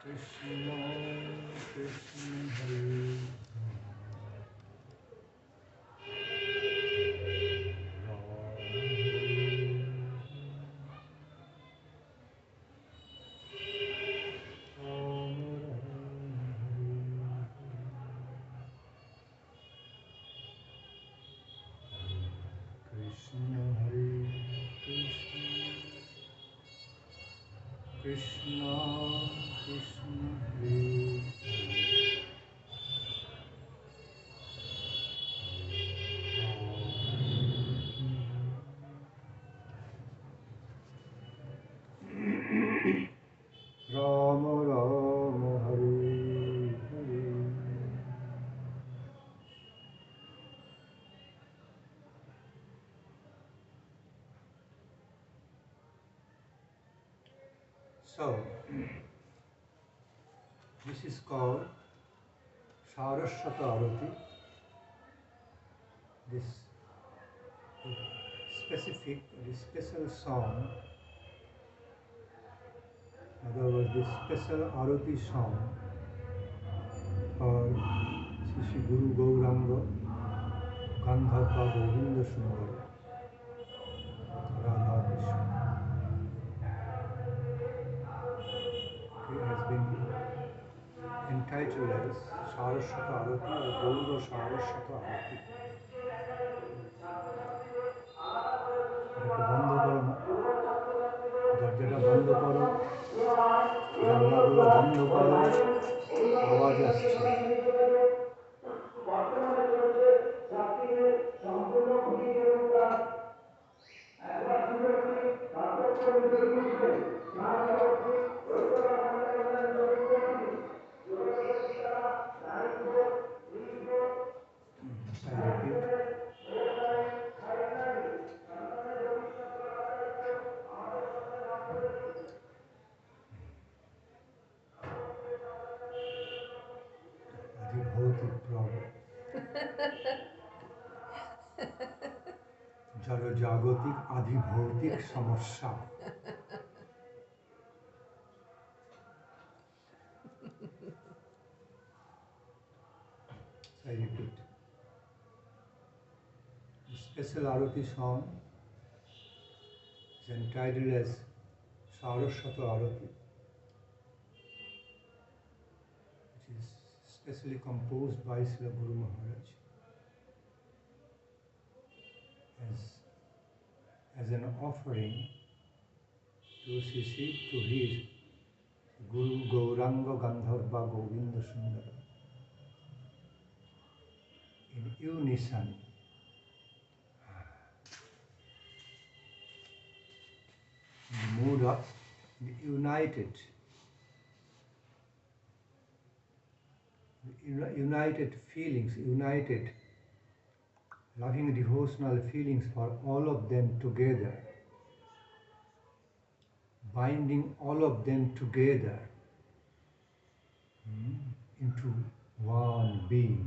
Krishna Krishna Hare Krishna Krishna Hare Rama Rama Hare Hare. So, this is called Sarasvata Arati. This specific, this special song, in other words, this special Arati song for Sri Guru Gauranga, Gandharva Govinda Sundara, Radha Krishna. It has been entitled as Sarasvata Arati or Gaura-Sarasvata Arati. এটাকে বন্ধ করো না, দরজাটা বন্ধ করো, জানলাগুলো বন্ধ করো, আওয়াজ আসছে। জড়জাগতিক আধিভৌতিক সমস্যা। I repeat. The special Arati song is entitled as Sarasvata Arati, which is specially composed by Srila Guru Maharaj as an offering to his Guru Gauranga Gandharva Govinda Sundara in unison. In the mood of the united feelings, united loving devotional feelings for all of them together, binding all of them together into one being,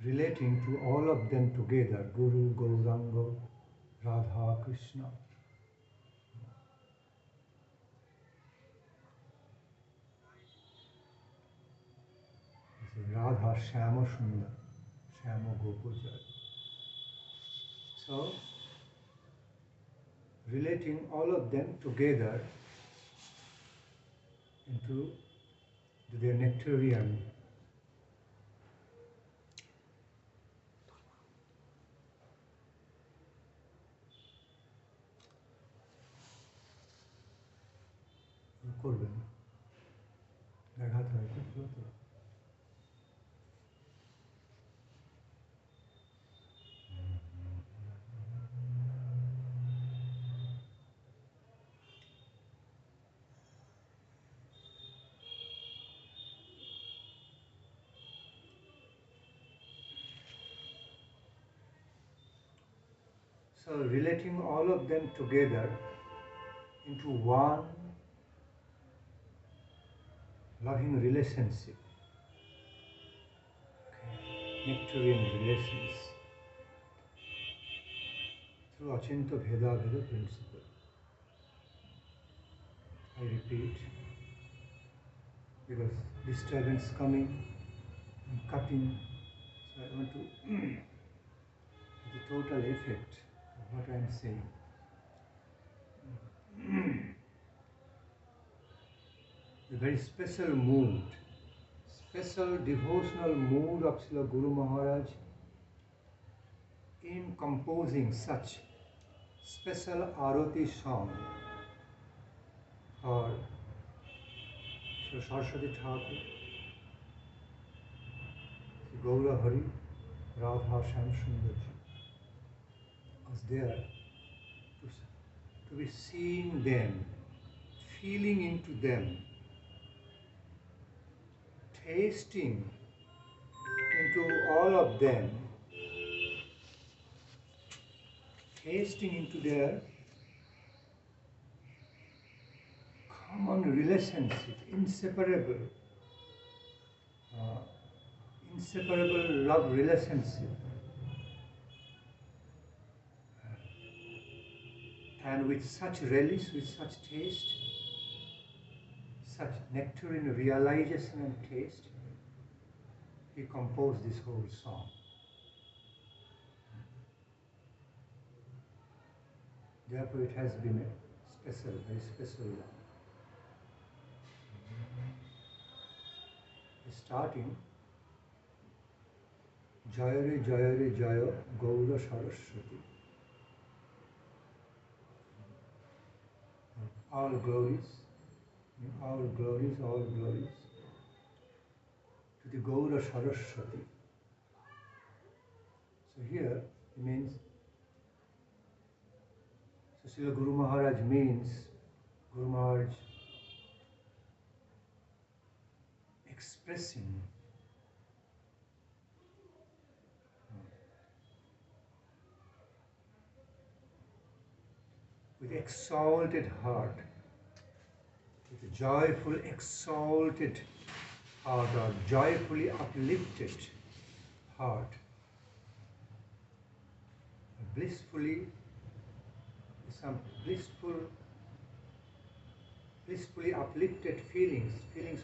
relating to all of them together, Guru, Gauranga, Radha, Krishna. Radha Shyama Sundar, Shyama Gopujal. So, relating all of them together into their nectarian করবেন ব্যাঘাত হয় তো। So relating all of them together into one loving relationship, nectarian relations through Achinta Bheda Veda principle. I repeat, because disturbance coming and cutting. So I want to the total effect of what I am saying. A very special mood, special devotional mood of Srila Guru Maharaj in composing such special Arati song for Srila Saraswati Thakur, Gaura Hari, Radha Sham Sundarji was there to be seeing them, feeling into them, tasting into all of them, tasting into their common relationship, inseparable love relationship, and with such relish, with such taste, such nectarine realization and taste, he composed this whole song. Therefore it has been a special, very special one. Starting Jayare Jayare Jaya Gaura Sarasvati. All glories to the Gaura Sarasvati. So here it means, so Srila Guru Maharaj means, Guru Maharaj expressing with exalted heart, with a joyful, exalted heart, or joyfully uplifted heart, blissfully, some blissfully uplifted feelings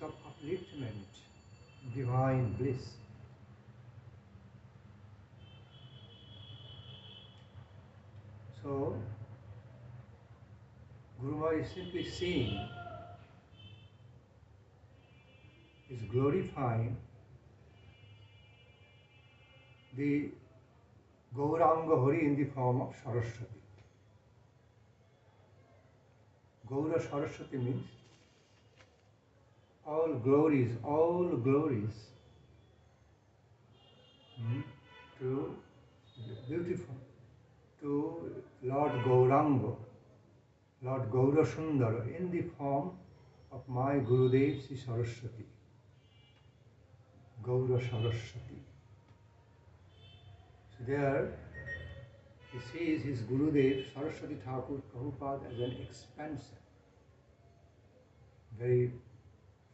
of upliftment, divine bliss. So, Guru Maharaj is simply seeing, is glorifying the Gauranga Hari in the form of Saraswati. Gaura Sarasvati means all glories to beautiful, to Lord Gauranga, Lord Gaura Sundara in the form of my Gurudev Sri Saraswati, Gaura Sarasvati. So there he sees his Gurudev Saraswati Thakur Prabhupada as an expansion,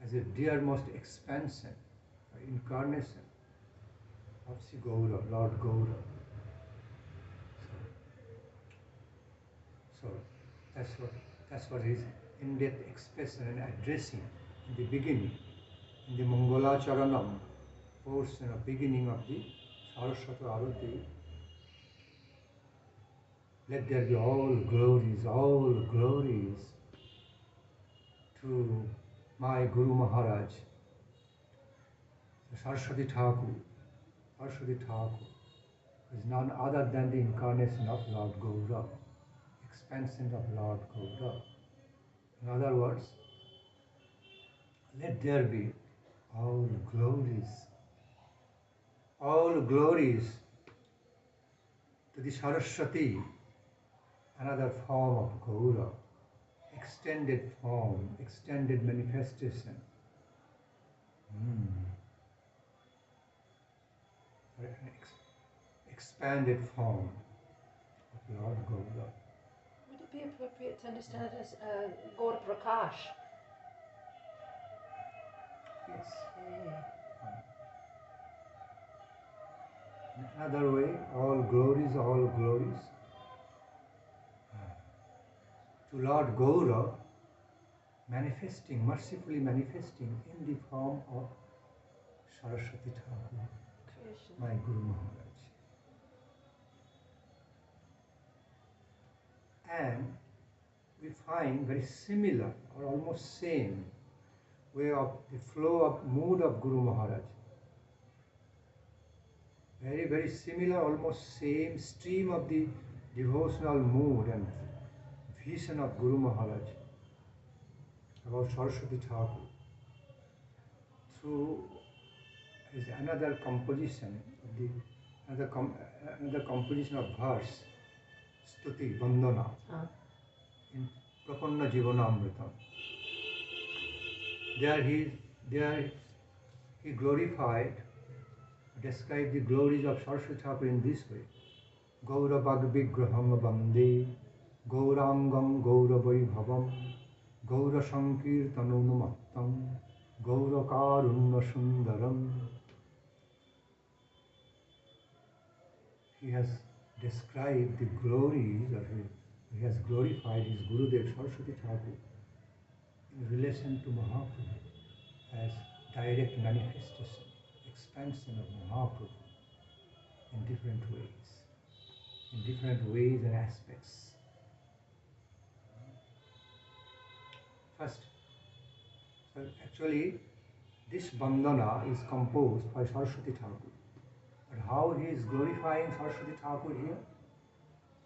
as a dearmost expansion, incarnation of Sri Gaura, Lord Gaura. So that's what his in-depth expression and addressing in the beginning, in the Mangala Charanam portion of beginning of the Sarasvata Arati. Let there be all glories to my Guru Maharaj, Saraswati Thakur, is none other than the incarnation of Lord Gaura, expansion of Lord Gaura. In other words, let there be all glories to the Saraswati, another form of Gaura, extended form, extended manifestation. Expanded form of Lord Gaura. Would it be appropriate to understand it as Gaura Prakash? Yes. In another way, all glories to Lord Gaura manifesting, mercifully manifesting in the form of Saraswati Thakur, Krishna. my Guru Maharaj. And we find very similar or almost same way of the flow of mood of Guru Maharaj. Very, very similar, almost same stream of the devotional mood and vision of Guru Maharaj about Saraswati Thakur through his another composition of the another composition of verse, Stuti Vandana in Prapanna Jivanamritam. There he glorified, described the glories of Saraswati Thakur in this way: Gaura Bhagvigraham Bande, Gaurangam Gaura Vaibhavam, Gaura Sankirtanonumattam, Gaura Karunna Sundaram. He has described the glories of he has glorified his Gurudev Saraswati Thakur in relation to Mahaprabhu as direct manifestation, expansion of Mahaprabhu in different ways and aspects. First, so actually this Bandana is composed by Saraswati Thakur. But how he is glorifying Saraswati Thakur here,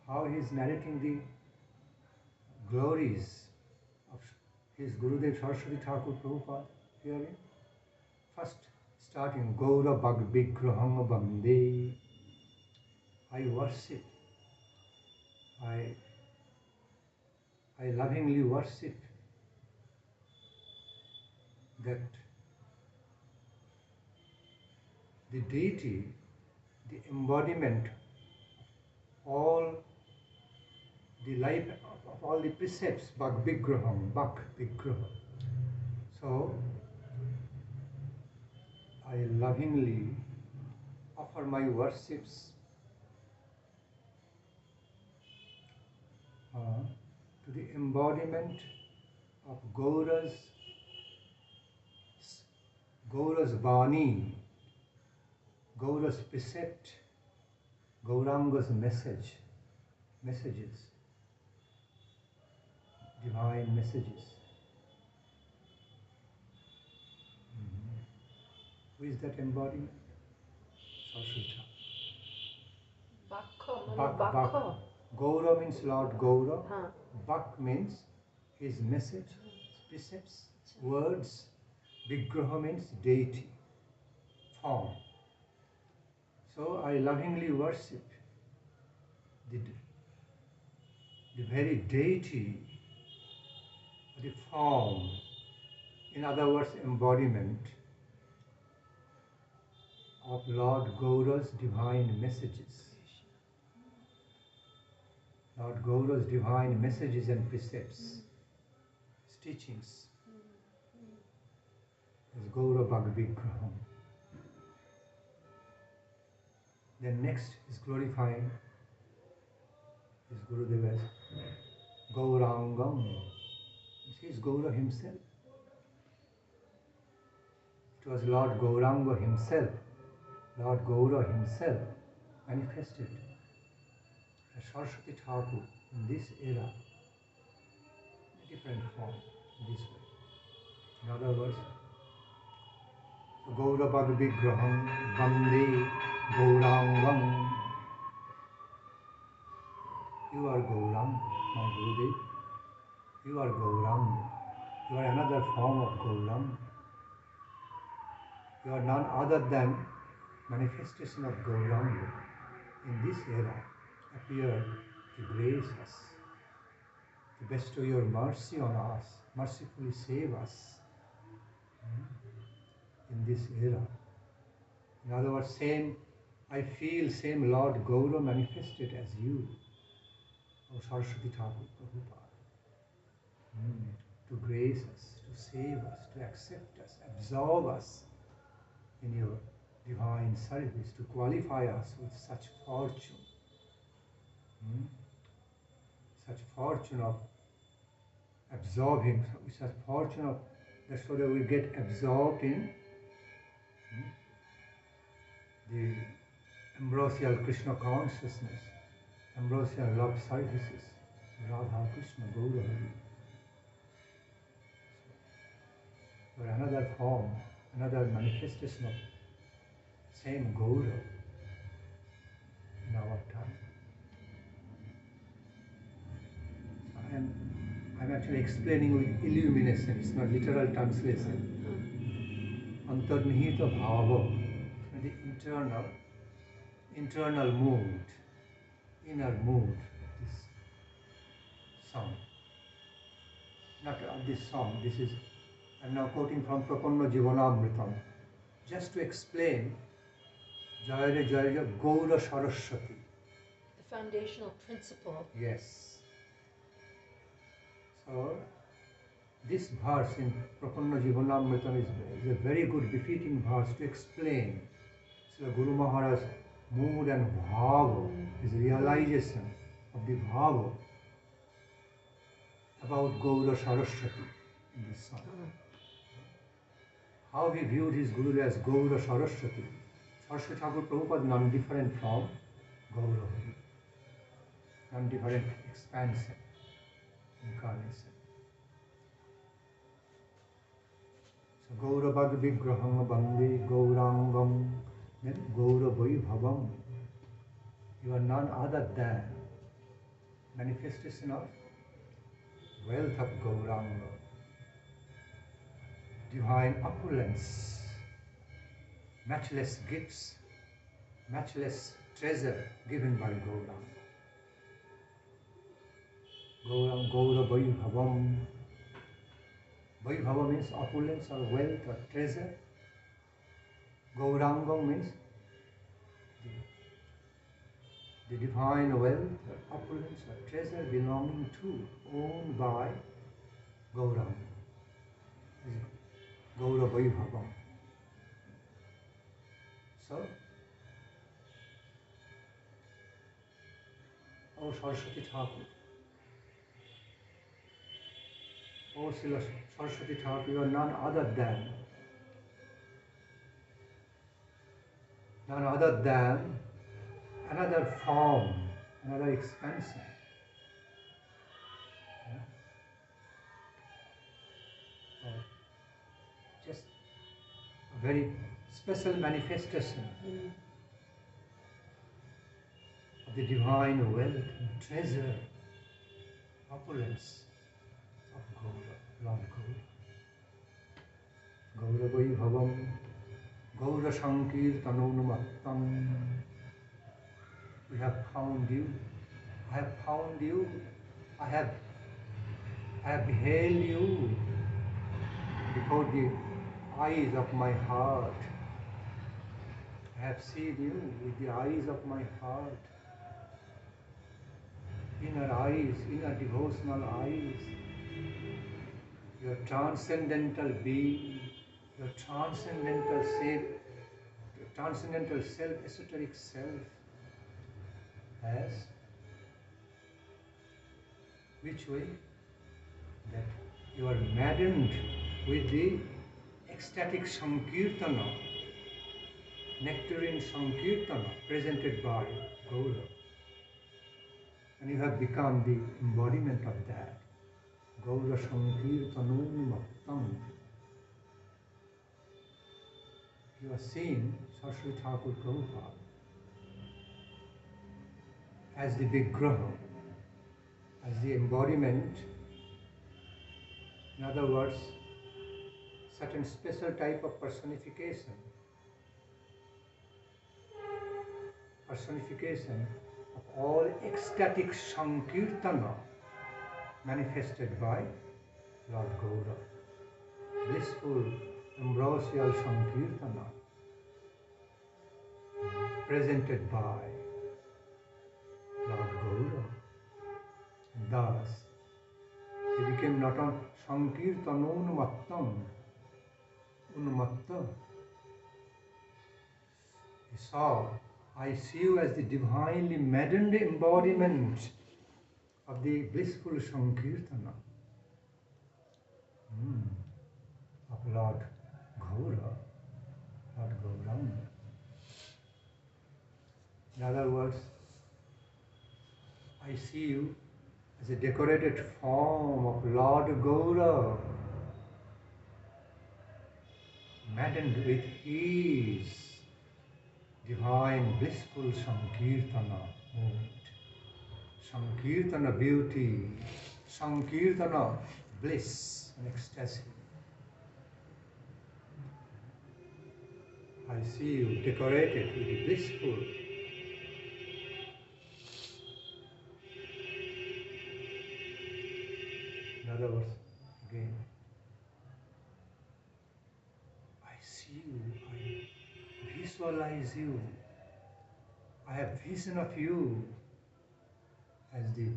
how he is narrating the glories of his Gurudev Saraswati Thakur Prabhupada herein. First, starting Gaura Bhagvigraham Bande, I worship, I lovingly worship that the deity, the embodiment of all the life of all the precepts, Bhagvigraham, Bhakvigraham. So I lovingly offer my worships to the embodiment of Gaura's Vani, Gaura's precept, Gauranga's messages, divine messages. Who is that embodiment? Saraswati. Bhakka. Gaura means Lord Gaura. Bhak means his message, precepts, words. Vigraha means deity, form. So I lovingly worship the very deity, the form, in other words, embodiment of Lord Gaura's divine messages. Lord Gaura's divine messages and precepts, teachings. Is Gaura Bhagvigraham. Then next is glorifying his Gurudev as Gaurangam. He is Gaura himself. It was Lord Gauranga himself, Lord Gaura himself manifested as Saraswati Thakur in this era, in a different form, in this way. In other words, Gaura Bhagvigraham Bande Gaurangam. You are Gaurang, my Gurudev. You are Gaurang. You are another form of Gaurang. You are none other than manifestation of Gauranga in this era appeared to grace us, to bestow your mercy on us, mercifully save us in this era. In other words, I feel same Lord Gaura manifested as you, O Saraswati Thakur Prabhupada, to grace us, to save us, to accept us, absorb us in your divine service, to qualify us with such fortune, such fortune of absorb him. So it's a fortune of that's so that we get absorbed in the ambrosial Krishna consciousness, ambrosial love services, Radha Krishna, Gaura Hari. Or another form, another manifestation of same Gaura in our time. So I'm actually explaining with illumination, it's not literal translation. Antarnihita bhava, the internal mood, inner mood of this song. Not of this song, this is, I'm now quoting from Prapanna Jivanamritam, just to explain Jaya Jaya Gaura Sarasvati. The foundational principle. Yes. So, this verse in Prapanna Jivanamritam is a very good befitting verse to explain Srila Guru Maharaj's mood and bhava, his realization of the bhava about Gaura Sarasvati in this song. How he viewed his Guru as Gaura Sarasvati. Saraswati Thakur Prabhupada, non-different from Gaura, non-different expansion, incarnation. So Gaura Bhag Vigraham Bandi Gaurangam, then Gaura Vaibhavam. You are none other than manifestation of wealth of Gauranga, divine opulence, matchless gifts, matchless treasure given by Gauranga. Gaura Vaibhavam. Vaibhava means opulence or wealth or treasure. Gauranga means the divine wealth or opulence or treasure belonging to, owned by Gauranga. Gaura Vaibhavam. So, O Saraswati Thakur, O Srila Saraswati Thakur, you are none other than another form, another expansion. Just a very special manifestation of the divine wealth and treasure, opulence of Gaura, Lord Gaura. Gaura Vaibhavam, Gaura Sankirtanonumattam. We have found you. I have found you. I have beheld you before the eyes of my heart. I have seen you with the eyes of my heart. Inner eyes, inner devotional eyes. Your transcendental being, your transcendental self, esoteric self, as which way? That you are maddened with the ecstatic Sankirtana, nectarine Sankirtana presented by Gaura. And you have become the embodiment of that. Gaura Sankirtanonumattam. You are seeing Saraswati Thakur Prabhupada as the Vigraha, as the embodiment. In other words, certain special type of personification of all ecstatic Sankirtana manifested by Lord Gaura. Blissful, ambrosial Sankirtana presented by Lord Gaura. Thus, he became not on Sankirtanonumattam, Unumatta. He saw, I see you as the divinely maddened embodiment of the blissful Sankirtana. see you as a decorated form of Lord Gaura, maddened with his divine blissful Sankirtana moment, Sankirtana beauty, Sankirtana bliss and ecstasy. I see you decorated with the blissful. In other words, again, I see you, I visualize you, I have vision of you as the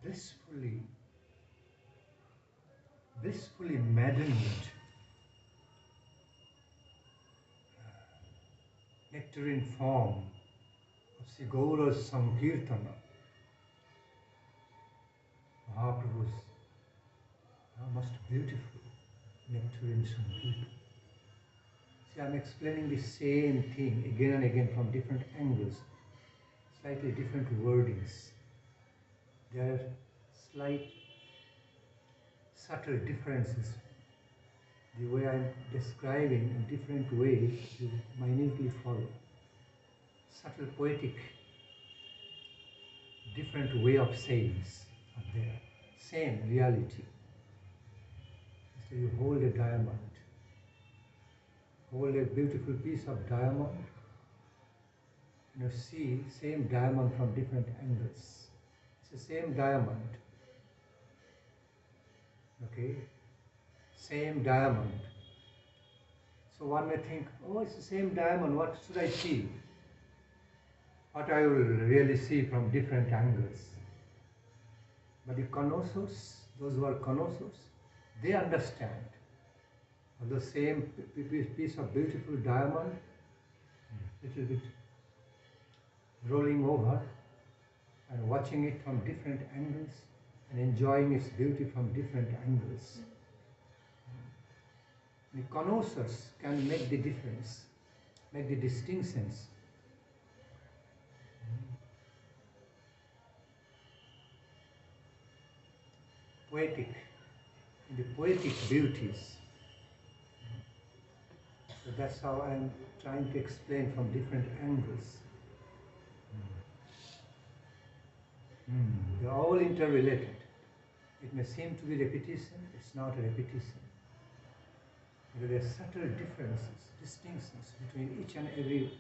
blissfully maddened nectarine form of Sri Gaura's Sankirtana, Mahaprabhu's most beautiful nectarine Sankirtana. See, I am explaining the same thing again and again from different angles, slightly different wordings. There are slight, subtle differences. The way I am describing in different ways, you minutely follow. Subtle, poetic, different way of sayings are there. Same reality. So you hold a diamond, hold a beautiful piece of diamond, and you see same diamond from different angles. It's the same diamond. Okay? Same diamond. So one may think, oh, it's the same diamond, what should I see? What I will really see from different angles. But the connoisseurs, those who are connoisseurs, they understand. Of the same piece of beautiful diamond, little bit rolling over and watching it from different angles and enjoying its beauty from different angles. The connoisseurs can make the difference, make the distinctions. Poetic, the poetic beauties. So that's how I'm trying to explain from different angles. They're all interrelated. It may seem to be repetition, it's not a repetition. There are subtle differences, distinctions between each and every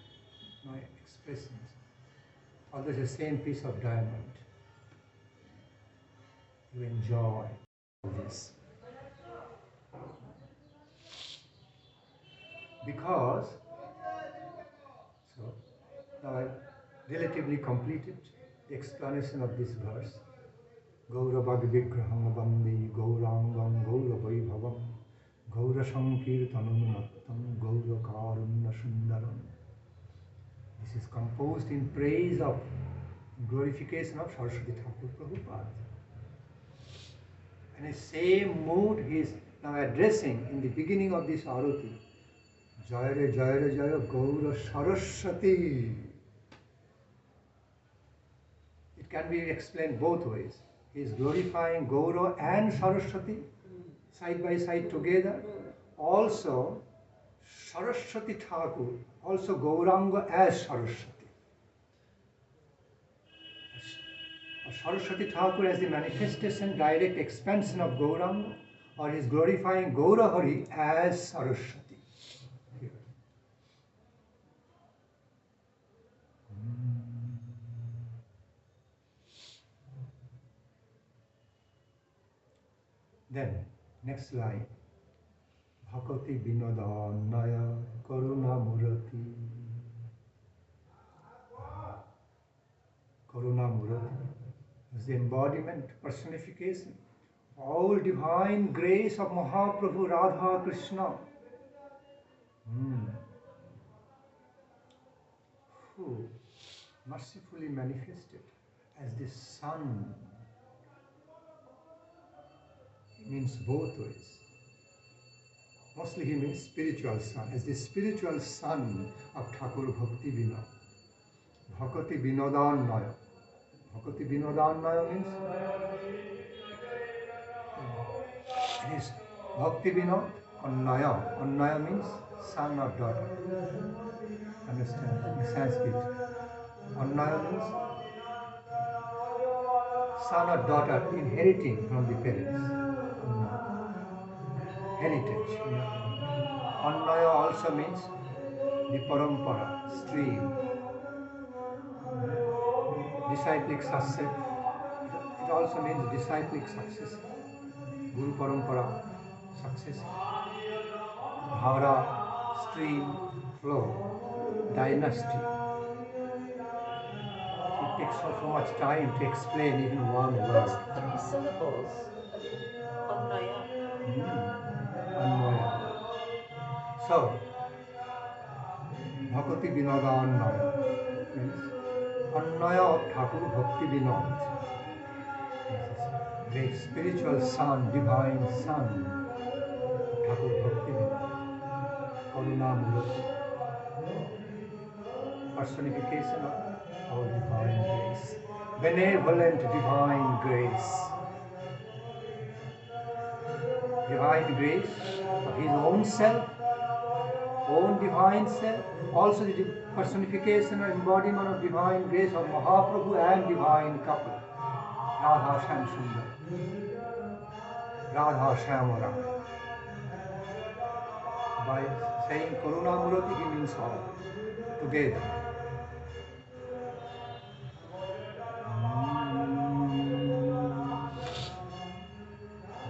my expressions. Although it's the same piece of diamond. You enjoy this. Because, so now I relatively completed the explanation of this verse. Gaura Bhagvigraham Bandi Gaurangam Gaura Vaibhavam Gaura Sankirtanam Mattam Gaura Karunna Sundaram. This is composed in praise of glorification of Saraswati Thakur Prabhupada. And the same mood he is now addressing in the beginning of this Arati. Jaya Jaya Jaya Gaura Sarasvati. It can be explained both ways. He is glorifying Gaura and Sarasvati side by side together. Also, Saraswati Thakur, also Gauranga as Saraswati. Saraswati Thakur as the manifestation, direct expansion of Gauranga, or he is glorifying Gaura Hari as Saraswati. Here. Then, next line. Bhakti Nandan Karuna Murati. Karuna Murati is the embodiment, personification, all divine grace of Mahaprabhu Radha Krishna. Who mercifully manifested as the sun. He means both ways. Mostly he means spiritual son, as the spiritual son of Thakur Bhakti Vinod. Bhakti Vinodanaya. Bhakti Vinodannaya means it is Bhakti Vinod Annaya. Annaya means son or daughter. Understand? In Sanskrit. Annaya means son or daughter inheriting from the parents. Heritage. Annaya also means the parampara, stream. Disciplic success. It also means disciplic success. Guru parampara, success. Dhara, stream, flow, dynasty. It takes so much time to explain even one word. That's 3 syllables. Annaya. Annaya. So, Bhakti Vinoda Annaya means Annaya of Thakur Bhakti Vinod. Great spiritual son, divine son of Thakur Bhakti Vinod. Karuna Murati. Personification of all divine grace. Benevolent divine grace. Divine grace of his own self, own divine self, also the personification or embodiment of divine grace of Mahaprabhu and divine couple, Radha Shyam Sundar, Radha Shyam Ram. By saying Karuna Murati, he means all together.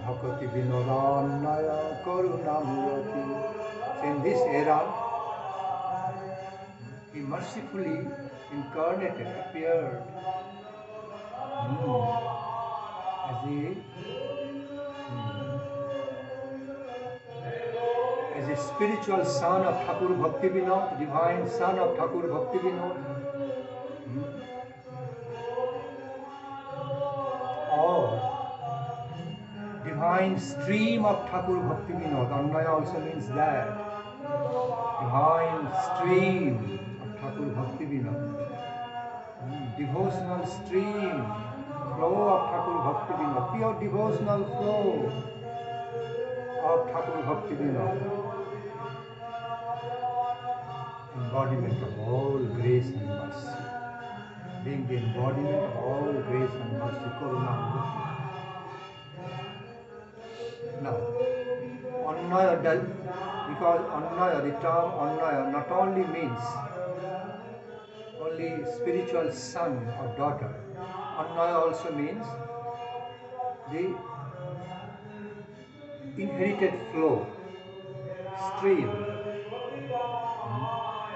Bhakti Vinodannaya Karuna Murati. So in this era, he mercifully incarnated, appeared as a spiritual son of Thakur Bhakti Vinod, divine son of Thakur Bhakti Vinod, or divine stream of Thakur Bhakti Vinod. Annaya also means that. Divine stream of Thakur Bhakti Vinod. Devotional stream, flow of Thakur Bhakti Vinod. Pure devotional flow of Thakur Bhakti Vinod. Embodiment of all grace and mercy. Being the embodiment of all grace and mercy. Karuna. Now, Annaya does, because Annaya, the term Annaya not only means only spiritual son or daughter, Annaya also means the inherited flow, stream.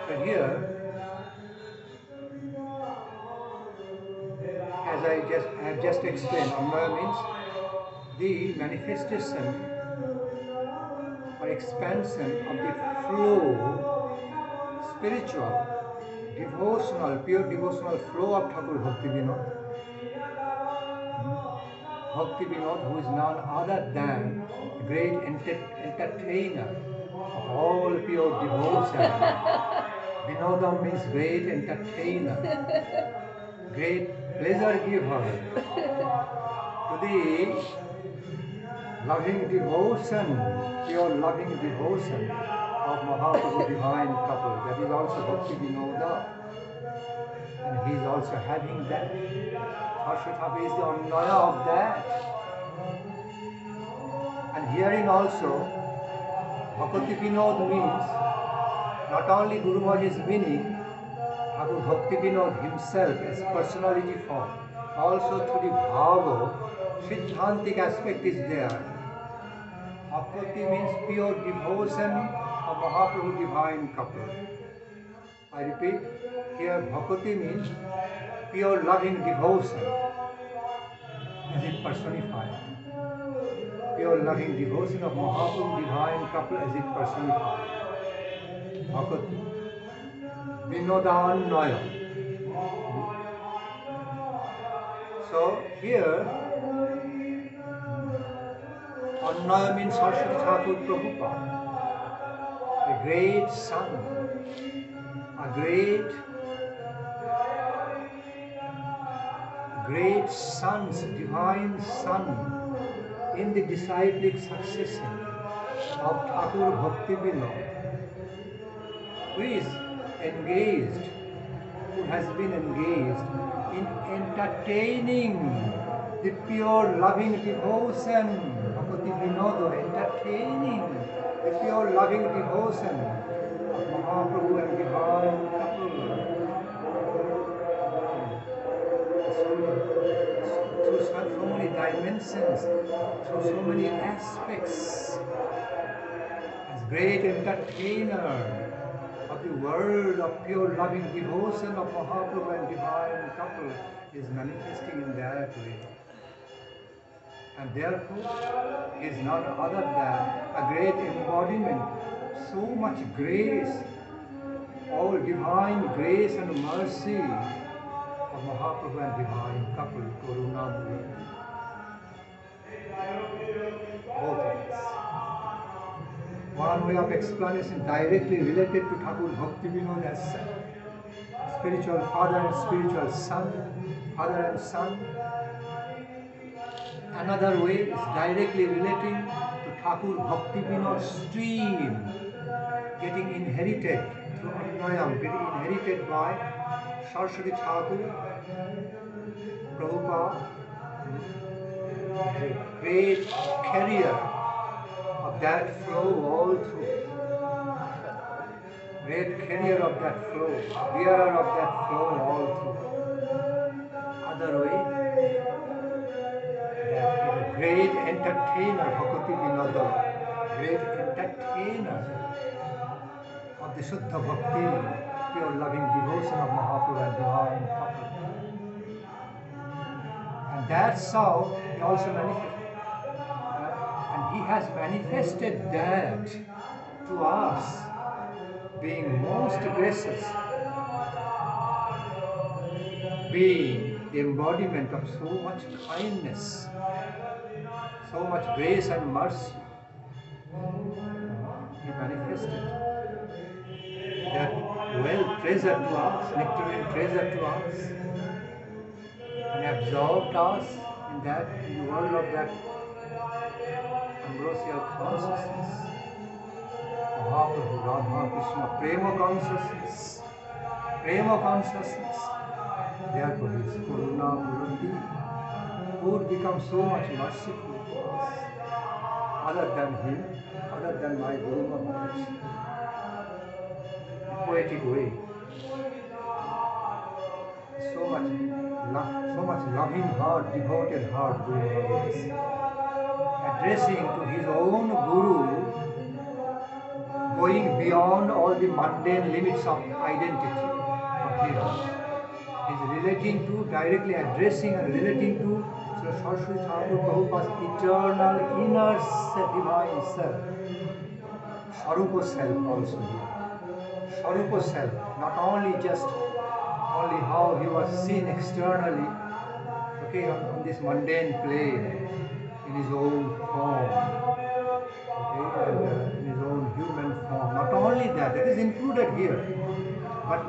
So here, as I have just explained, Annaya means the manifestation or expansion of the flow, spiritual, devotional, pure devotional flow of Thakur Bhakti Vinod. Bhakti Vinod, who is none other than the great entertainer of all pure devotion. Vinodam means great entertainer, great pleasure giver to the loving devotion, pure loving devotion of Mahaprabhu divine couple. That is also Bhakti Vinoda. And he is also having that. Sarasvati is the Annaya of that. And herein also, Bhakti Vinod means not only Guru Maharaj's meaning, Thakur Bhakti Vinod himself as personality form, also through the bhava, Siddhantic aspect is there. Bhakti means pure devotion of Mahaprabhu divine couple. I repeat, here Bhakti means pure loving devotion as it personified. Pure loving devotion of Mahaprabhu divine couple as it personified. Bhakti. Vinodannaya. So here, Annaya means Saraswati Thakur Prabhupada, a great son, a great great sons, divine son in the disciplic succession of Thakur Bhakti Vinod, who is engaged, who has been engaged in entertaining the pure loving devotion of Bhakti Vinod, entertaining the pure loving devotion of Mahaprabhu and divine couple. Through so many dimensions, through so many aspects, as great entertainer of the world of pure loving devotion of Mahaprabhu and divine couple is manifesting in that way. And therefore is none other than a great embodiment, so much grace, all divine grace and mercy of Mahaprabhu and divine couple, Gauranga. Both of us. One way of explanation directly related to Thakur Bhakti Vinod as spiritual father and spiritual son, father and son. Another way is directly relating to Thakur Bhakti Vinod stream getting inherited through Annayam, getting inherited by Saraswati Thakur, Prabhupada, the great carrier of that flow all through. Great carrier of that flow, bearer of that flow all through. Other way, that is a great entertainer, Bhakti Vinod, great entertainer of the Shuddha Bhakti, pure loving devotion of Mahaprabhu and divine couple. And that's how he also manifested. And he has manifested that to us, being most gracious, being the embodiment of so much kindness, so much grace and mercy. He manifested that well treasure to us, nectarine treasure to us, and absorbed us in the world of that ambrosial consciousness, Mahaprabhu, Radha, Krishna, Prema consciousness. Therefore, his Karuna Murti would become so much merciful to us, other than him, other than my Guru Maharaj. In poetic way, so much loving heart, devoted heart, Guru Maharaj, addressing to his own Guru, going beyond all the mundane limits of identity of him. He is relating to, directly addressing and relating to Srila Saraswati Thakur Prabhupada's eternal inner divine self, Sarupa self also here. Sarupa self, not only how he was seen externally, okay, on this mundane plane, in his own form, okay, and in his own human form. Not only that is included here, but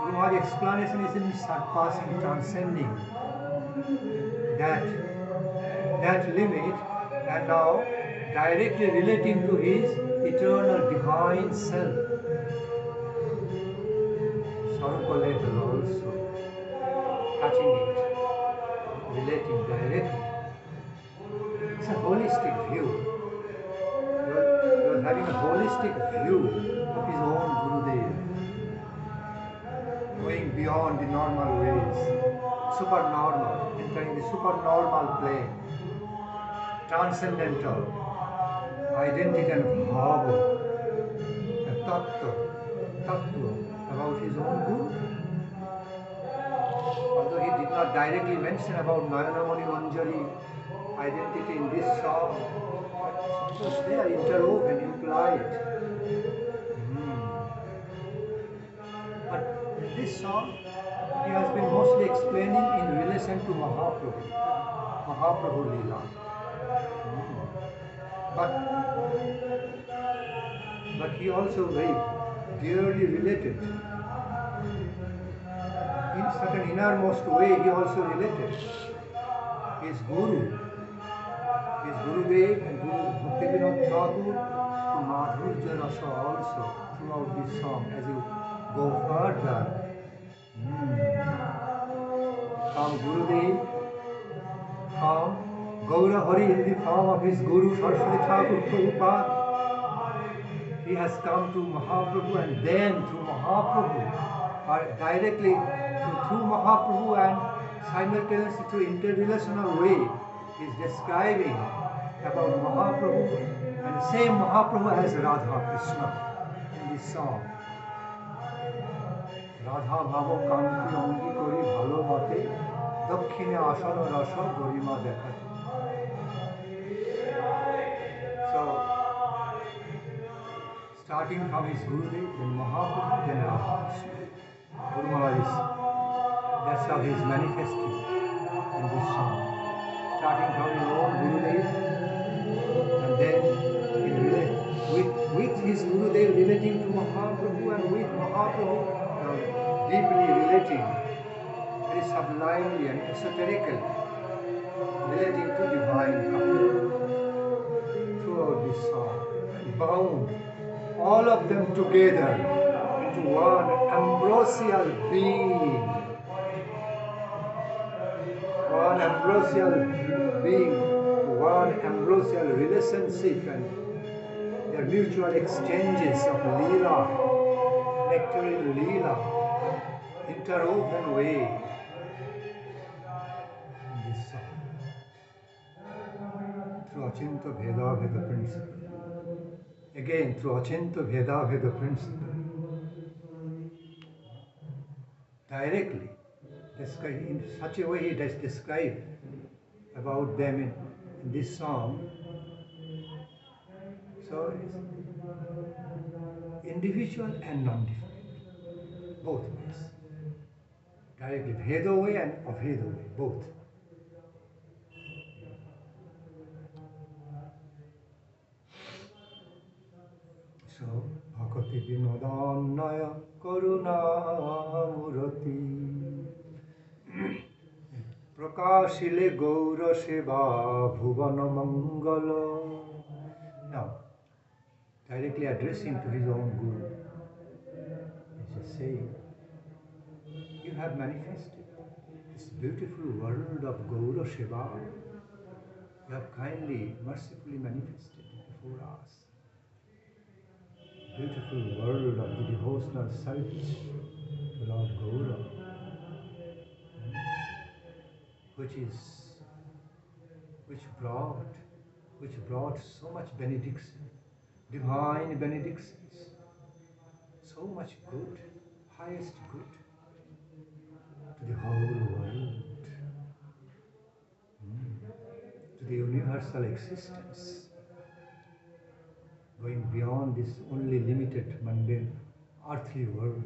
Guru Maharaj's explanation is in surpassing, transcending that limit, and now directly relating to his eternal divine self. Sarupa level also, touching it, relating directly. It's a holistic view. You are having a holistic view of his own Gurudev, going beyond the normal ways, supernormal, entering the supernormal plane, transcendental, identity and bhava, a tattva about his own Guru. Although he did not directly mention about Nayanamani Manjari identity in this song, but they are interwoven, implied. But in this song, he has been mostly explaining in relation to Mahaprabhu Lila. But he also very dearly related in certain innermost way he also related his Guru, his Gurudev and Guru Bhakti Thakur to Madhurya Rasa also throughout this song as you go further. From Gurudev, from Gaura Hari in the form of his Guru Saraswati Thakur Prabhupada, he has come to Mahaprabhu and then through Mahaprabhu, or directly through Mahaprabhu and simultaneously through interrelational way, he is describing about Mahaprabhu and the same Mahaprabhu as Radha Krishna in this song. Radha Bhavo Kanti Angi Kori Bhalo Mate Dakkhine Asana Rasa Gorima Dekhate. So, starting from his Gurudev, then Mahaprabhu, then Radha Krishna. Guru Maharaj, that's how he is manifesting in this song. Starting from his own Gurudev, and then with his Gurudev relating to Mahaprabhu, and with Mahaprabhu deeply relating, very sublimely and esoterically relating to divine couple throughout this song, and bound all of them together into one ambrosial being, one ambrosial being, one ambrosial relationship, and their mutual exchanges of Leela, nectarine Leela, interwoven way in this song through Achinta Bheda Veda principle. Again, through Achinta Bheda Veda principle, directly, in such a way it is described about them in this song. So it's individual and non-different, both ways. Directly Bheda way and Abheda way, both. So, Bhakti Nandan Karuna Murati Prakashile Gaura Seva Bhuvana Mangala. Now, directly addressing to his own Guru, he is saying, you have manifested this beautiful world of Gaura Seva. You have kindly, mercifully manifested it before us. Beautiful world of the devotional service to Lord Gaura, which brought so much benediction, divine benedictions, so much good, highest good to the whole world, to the universal existence, going beyond this only limited, mundane, earthly world.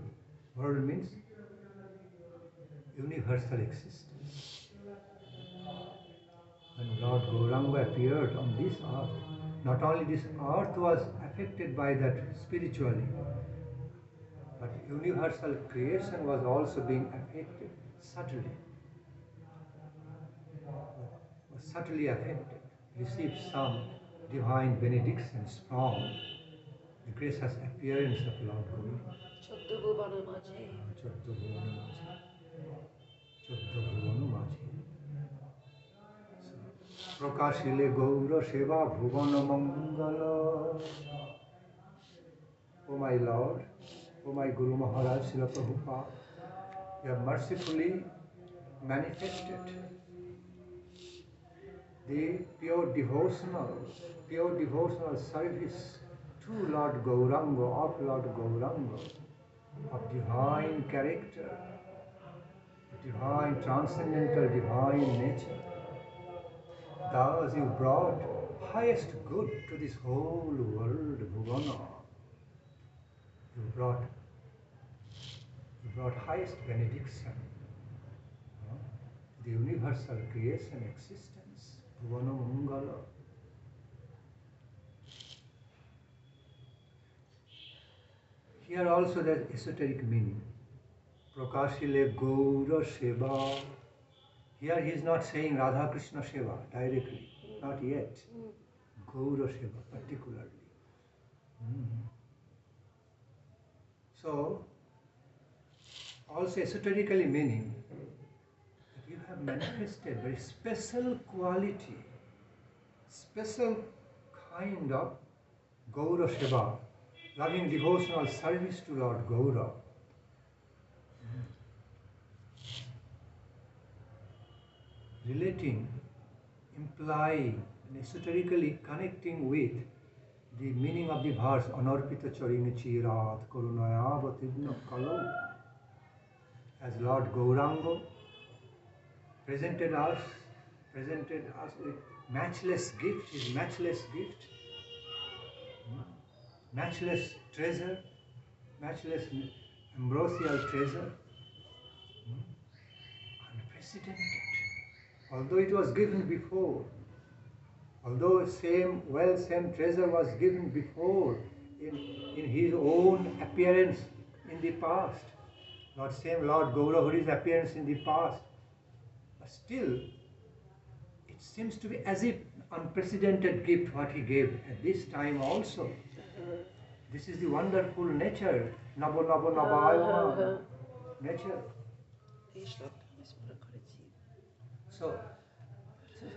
World means universal existence. When Lord Gauranga appeared on this earth, not only this earth was affected by that spiritually, but universal creation was also being affected subtly. Was subtly affected, received some divine benedictions from the gracious appearance of Lord Gauranga. Prakashile Gaura Seva Bhuvana Mangala. O my Lord, O my Guru Maharaj Srila Prabhupada, you have mercifully manifested the pure devotional service to Lord Gauranga, of Lord Gauranga, of divine character, divine, transcendental, divine nature. Thus you brought highest good to this whole world, Bhuvana. You brought highest benediction, the universal creation existence, Bhuvana Mangala. Here also there is esoteric meaning. Prakashile Gaura Seva. Here he is not saying Radha Krishna Seva directly, not yet. Gaura Seva particularly. So, also esoterically meaning that you have manifested very special quality, special kind of Gaura Seva, loving devotional service to Lord Gaura. Relating, implying, and esoterically connecting with the meaning of the verse Anarpita Charini Chirat Karunaya Vatibna Kalau, as Lord Gauranga presented us with matchless gift, his matchless gift, matchless treasure, matchless ambrosial treasure, unprecedented. Although it was given before, although same treasure was given before in his own appearance in the past, Lord Gaura's appearance in the past, but still it seems to be as if unprecedented gift what he gave at this time also. This is the wonderful nature, Nabadwip nature. So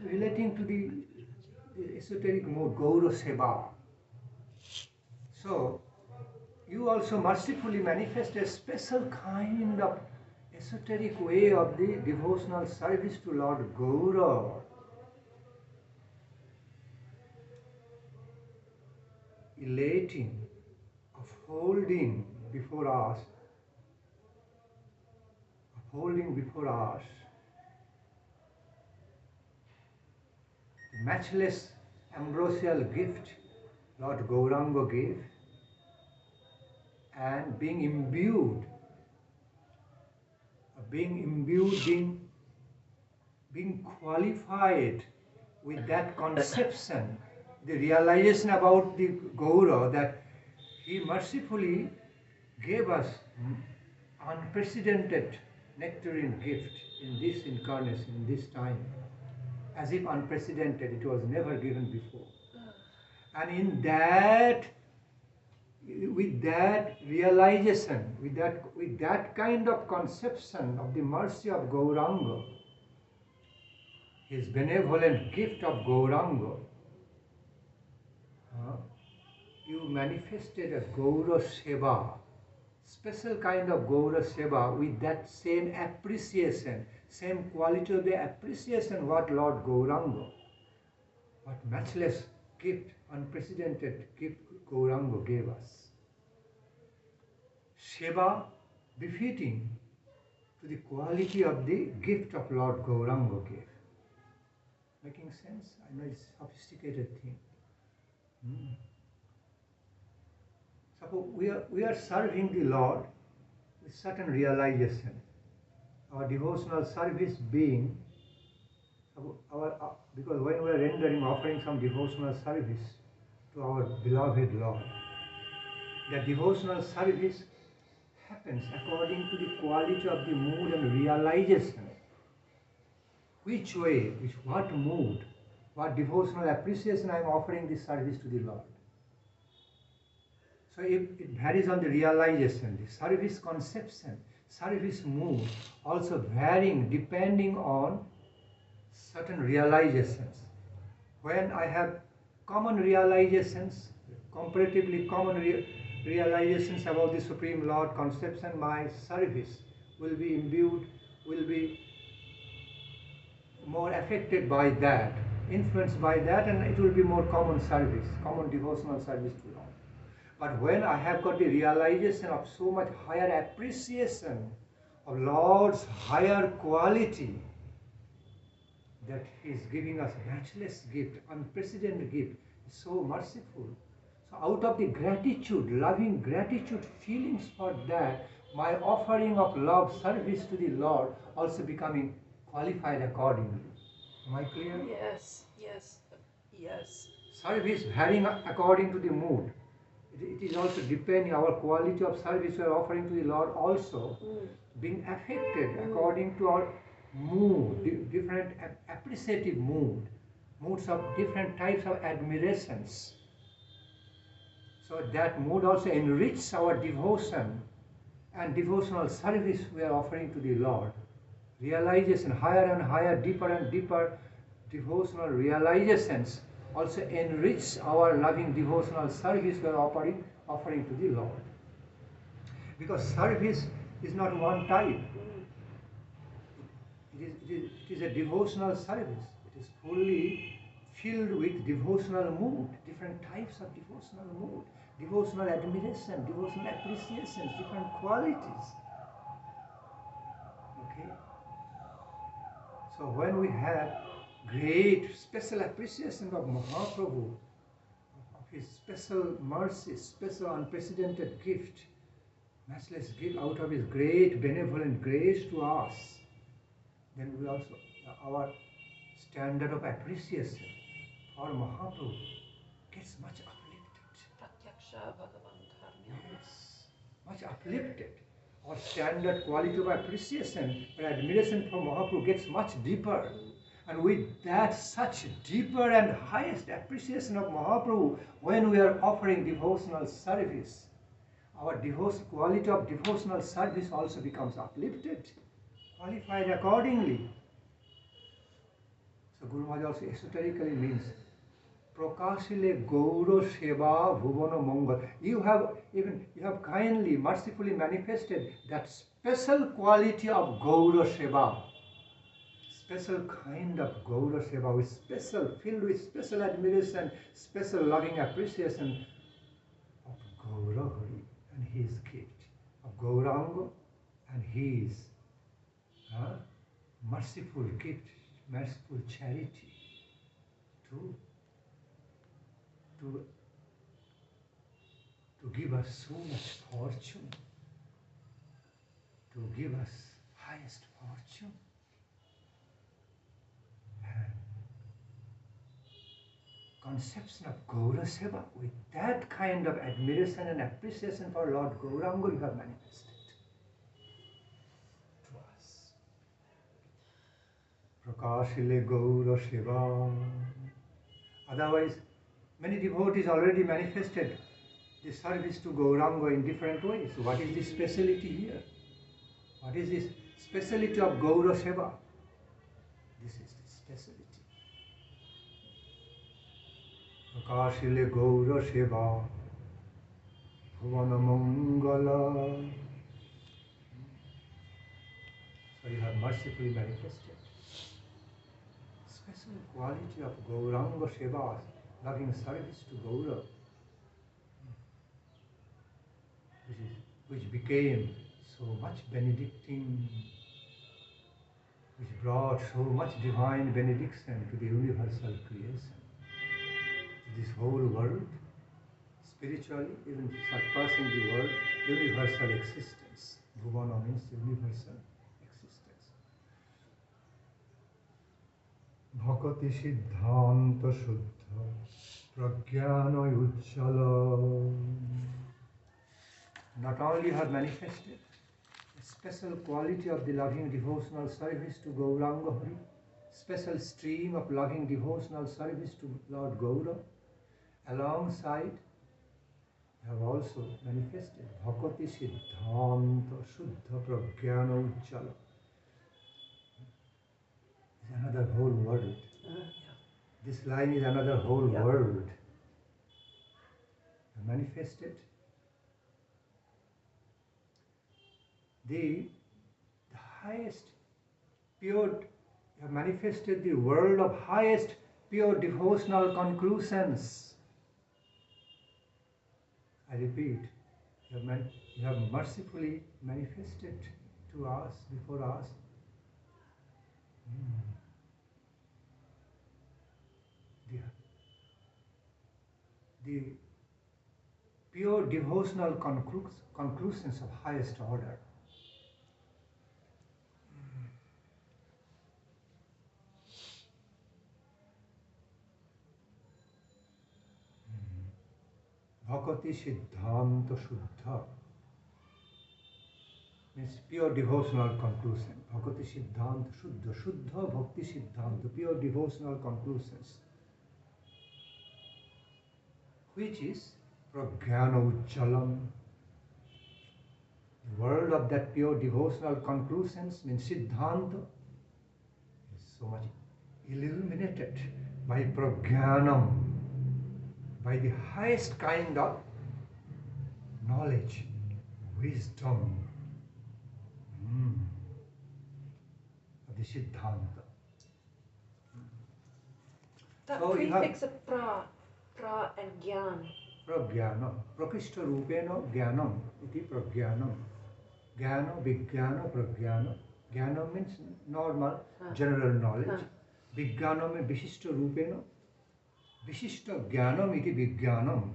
relating to the esoteric mode, Gaura Seva. So, you also mercifully manifest a special kind of esoteric way of the devotional service to Lord Gaura. Elating, upholding before us the matchless ambrosial gift Lord Gauranga gave, and being qualified with that conception, the realization about the Gaura that he mercifully gave us unprecedented nectarine gift in this incarnation, in this time, as if unprecedented, it was never given before. And in that, with that realization, with that kind of conception of the mercy of Gauranga, his benevolent gift of Gauranga, you manifested a Gaura Seva, special kind of Gaura Seva with that same appreciation, same quality of the appreciation what Lord Gauranga, what matchless gift, unprecedented gift Gauranga gave us. Seva befitting to the quality of the gift of Lord Gauranga gave. Making sense? I know it's a sophisticated thing. Suppose we are serving the Lord with certain realization. Our devotional service being, because when we are offering some devotional service to our beloved Lord, the devotional service happens according to the quality of the mood and realization. Which way, what mood, what devotional appreciation I am offering this service to the Lord. So it varies on the realization, the service conception, service mood also varying depending on certain realizations. When I have common realizations, comparatively common realizations about the Supreme Lord conception, my service will be imbued, will be more affected by that, influenced by that, and it will be more common service, common devotional service to Lord. But when I have got the realization of so much higher appreciation of Lord's higher quality, that He is giving us matchless gift, unprecedented gift, so merciful. So out of the gratitude, loving gratitude feelings for that, my offering of love service to the Lord also becoming qualified accordingly. Am I clear? Yes, yes, yes. Service varying according to the mood. it is also depending, our quality of service we are offering to the Lord also being affected according to our mood, different appreciative moods of different types of admirations. So that mood also enriches our devotion and devotional service we are offering to the Lord. Realization, higher and higher, deeper and deeper devotional realizations also enrich our loving devotional service we are offering to the Lord. Because service is not one type. It is a devotional service. It is fully filled with devotional mood, different types of devotional mood, devotional admiration, devotional appreciation, different qualities. Okay? So when we have great special appreciation of Mahaprabhu, of his special mercy, special unprecedented gift, matchless gift out of his great benevolent grace to us, then we also, our standard of appreciation for Mahaprabhu gets much uplifted. Yes, much uplifted. Our standard quality of appreciation and admiration for Mahaprabhu gets much deeper. And with that such deeper and highest appreciation of Mahaprabhu, when we are offering devotional service, our quality of devotional service also becomes uplifted, qualified accordingly. So Guru Maharaj also esoterically means Prakashile Gaura Seva Bhuvana Mangal. You have kindly, mercifully manifested that special quality of Gaura Seva. Special kind of Gaura Seva, filled with special admiration, special loving appreciation of Gaura Hari and his gift, of Gauranga and his merciful gift, merciful charity to give us so much fortune, to give us highest fortune. Conception of Gaura Seva, with that kind of admiration and appreciation for Lord Gauranga, you have manifested to us. Prakashile Gaura Seva. Otherwise, many devotees already manifested the service to Gauranga in different ways. So what is the speciality here? What is the speciality of Gaura Seva? This is the speciality. Prakashile Gaura Seva Bhuvana Mangala. So you have mercifully manifested special quality of Gauranga Seva, loving service to Gaura, which became so much benedicting, which brought so much divine benediction to the universal creation. This whole world, spiritually, even surpassing the world, universal existence. Bhuvana means universal existence. Bhakti Siddhanta Shuddha Pragyana Uchala. Not only have manifested a special quality of the loving devotional service to Gauranga Hari, special stream of loving devotional service to Lord Gaura, alongside have also manifested Bhakti Siddhanta Shuddha Pragyana Uchala. Is another whole world. This line is another whole world. Manifested the highest pure, manifested the world of highest pure devotional conclusions. I repeat, you have mercifully manifested to us, before us, the pure devotional conclusions of highest order. Bhakti Siddhanta Shuddha means pure devotional conclusion. Bhakti Siddhanta Shuddha. Shuddha Bhakti Siddhanta, pure devotional conclusions. Which is Prajnana Ujjalam. The world of that pure devotional conclusions means Siddhanta is so much illuminated by Prajnanam, by the highest kind of knowledge, wisdom of the Siddhanta. That So you prefix of pra and gyan. Prajnana. Prakishta rupena jnanam iti prajnanam. Jnana, vijnana, prajnana. Jnana means normal, general knowledge. Vijnana means vishishta rupena. Vishishta jnanam iti vijnanam.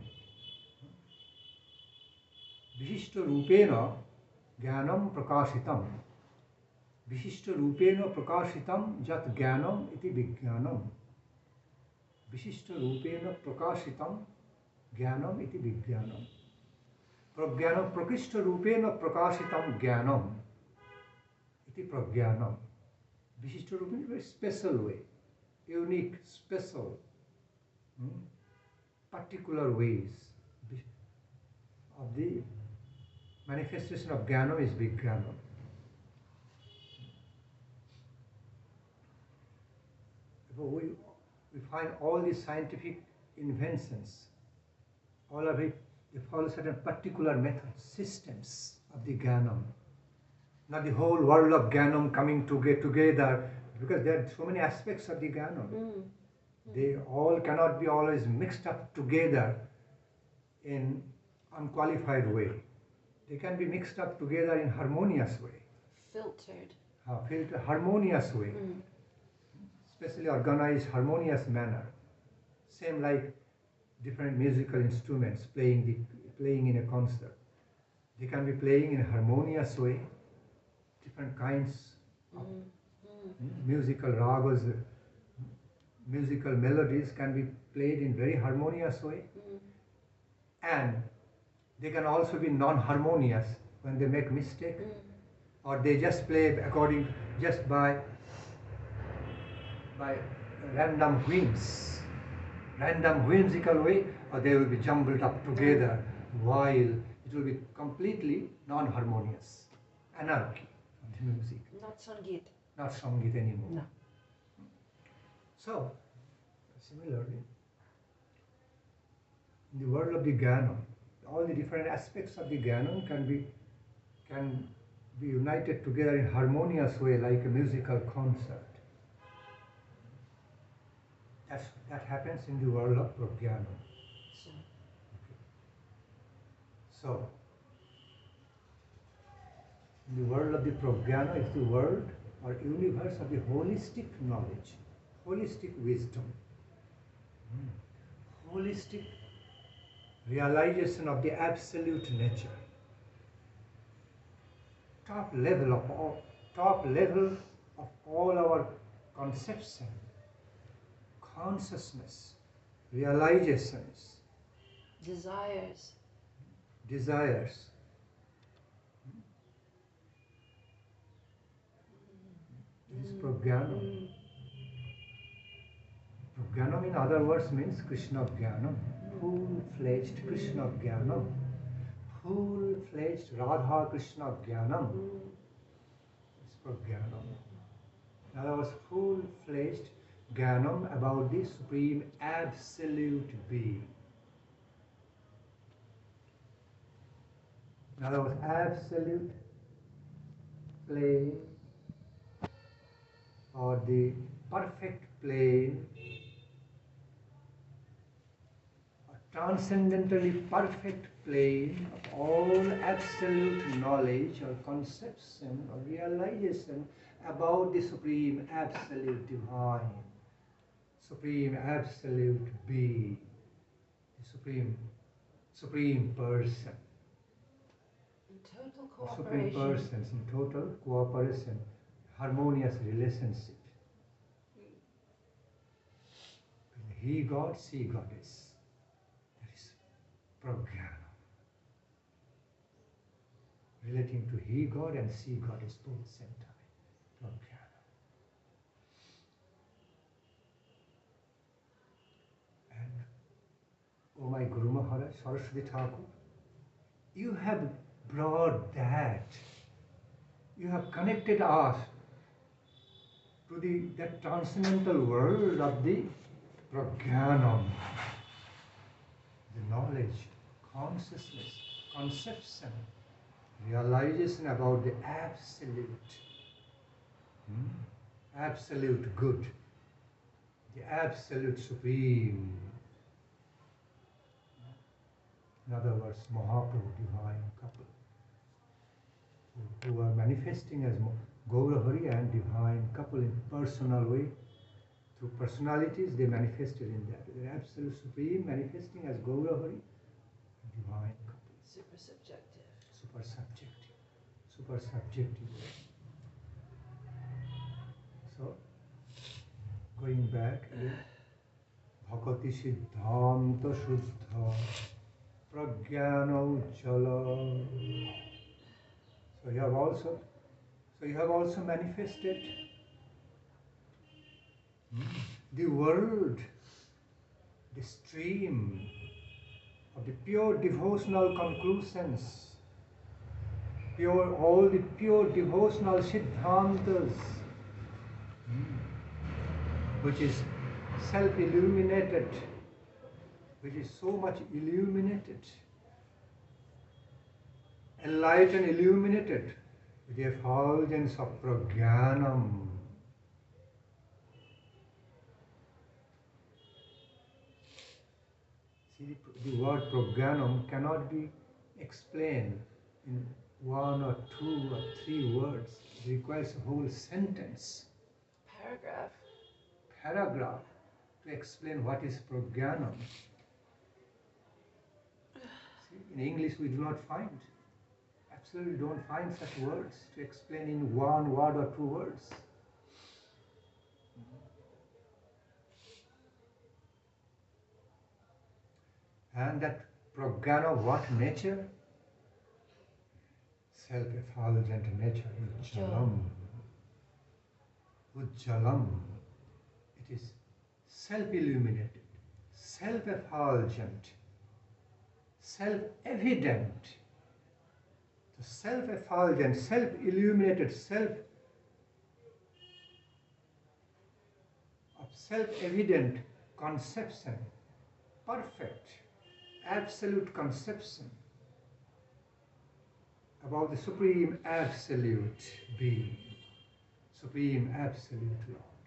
Vishishta rupena jnanam prakashitam. Vishishta rupena prakashitam jat jnanam iti vijnanam. Vishishta rupena prakashitam jnanam iti vijnanam. Prajnanam prakishta rupena prakashitam jnanam iti prajnanam. Vishishta rupena, very special way, unique, special, particular ways of the manifestation of jnanam is vijnanam. We find all these scientific inventions, all of it, they follow certain particular methods, systems of the jnanam. Not the whole world of jnanam coming together, because there are so many aspects of the jnanam. They all cannot be always mixed up together in unqualified way. They can be mixed up together in harmonious way. Filtered. Harmonious way. Especially organized, harmonious manner. Same like different musical instruments playing in a concert. They can be playing in a harmonious way. Different kinds of musical ragas, musical melodies can be played in very harmonious way. And they can also be non-harmonious when they make mistake, or they just play according just by random whimsical way, or they will be jumbled up together while it will be completely non-harmonious, anarchy of the music. Not Sangeet. Not Sangeet anymore. No. So, similarly, in the world of the jnanam, all the different aspects of the jnanam can be united together in harmonious way, like a musical concert. That happens in the world of prajnana. So, in the world of the prajnana is the world or universe of the holistic knowledge, holistic wisdom, holistic realization of the absolute nature. Top level of all our conception, consciousness, realizations, desires. This is prajnanam. Prajnanam in other words means Krishna jnanam, full-fledged Krishna jnanam, full-fledged Radha Krishna jnanam. It's prajnanam. In other words, full-fledged jnanam about the Supreme Absolute Being. In other words, absolute plane or the perfect plane, a transcendentally perfect plane of all absolute knowledge or conception or realization about the Supreme Absolute Divine, Supreme Absolute Being, the Supreme Person. Total Supreme cooperation. persons in total cooperation, harmonious relationship. He God, she Goddess. That is prajnanam. Relating to he God and she God is both same time. Prajnanam. And, oh my Guru Maharaj, Saraswati Thakur, you have brought that. You have connected us to that transcendental world of the prajnanam, the knowledge, consciousness, conception, realization about the absolute, absolute good, the absolute supreme. In other words, Mahaprabhu, divine couple, who are manifesting as Gaura and divine couple in personal way. Through personalities, they manifested in that. The absolute supreme manifesting as Gaura divine couple. Super subjective. Super subjective. Super subjective. So, going back again, Bhakti Siddhanta Shuddha Prajnana Ujjala. So you have also manifested the world, the stream of the pure devotional conclusions, all the pure devotional siddhantas, which is self-illuminated, which is so much illuminated, enlightened, illuminated with the effulgence of prajnanam. See, the word prajnanam cannot be explained in one or two or three words. It requires a whole sentence, paragraph to explain what is prajnanam. See, in English we do not find. Absolutely don't find such words to explain in one word or two words. And that prajnana, what nature? Self-effulgent nature, ujjalam. Ujjalam. It is self-illuminated, self-effulgent, self-evident. The self-effulgent, self-illuminated, self-evident conception, perfect, absolute conception about the Supreme Absolute Being, Supreme Absolute Lord.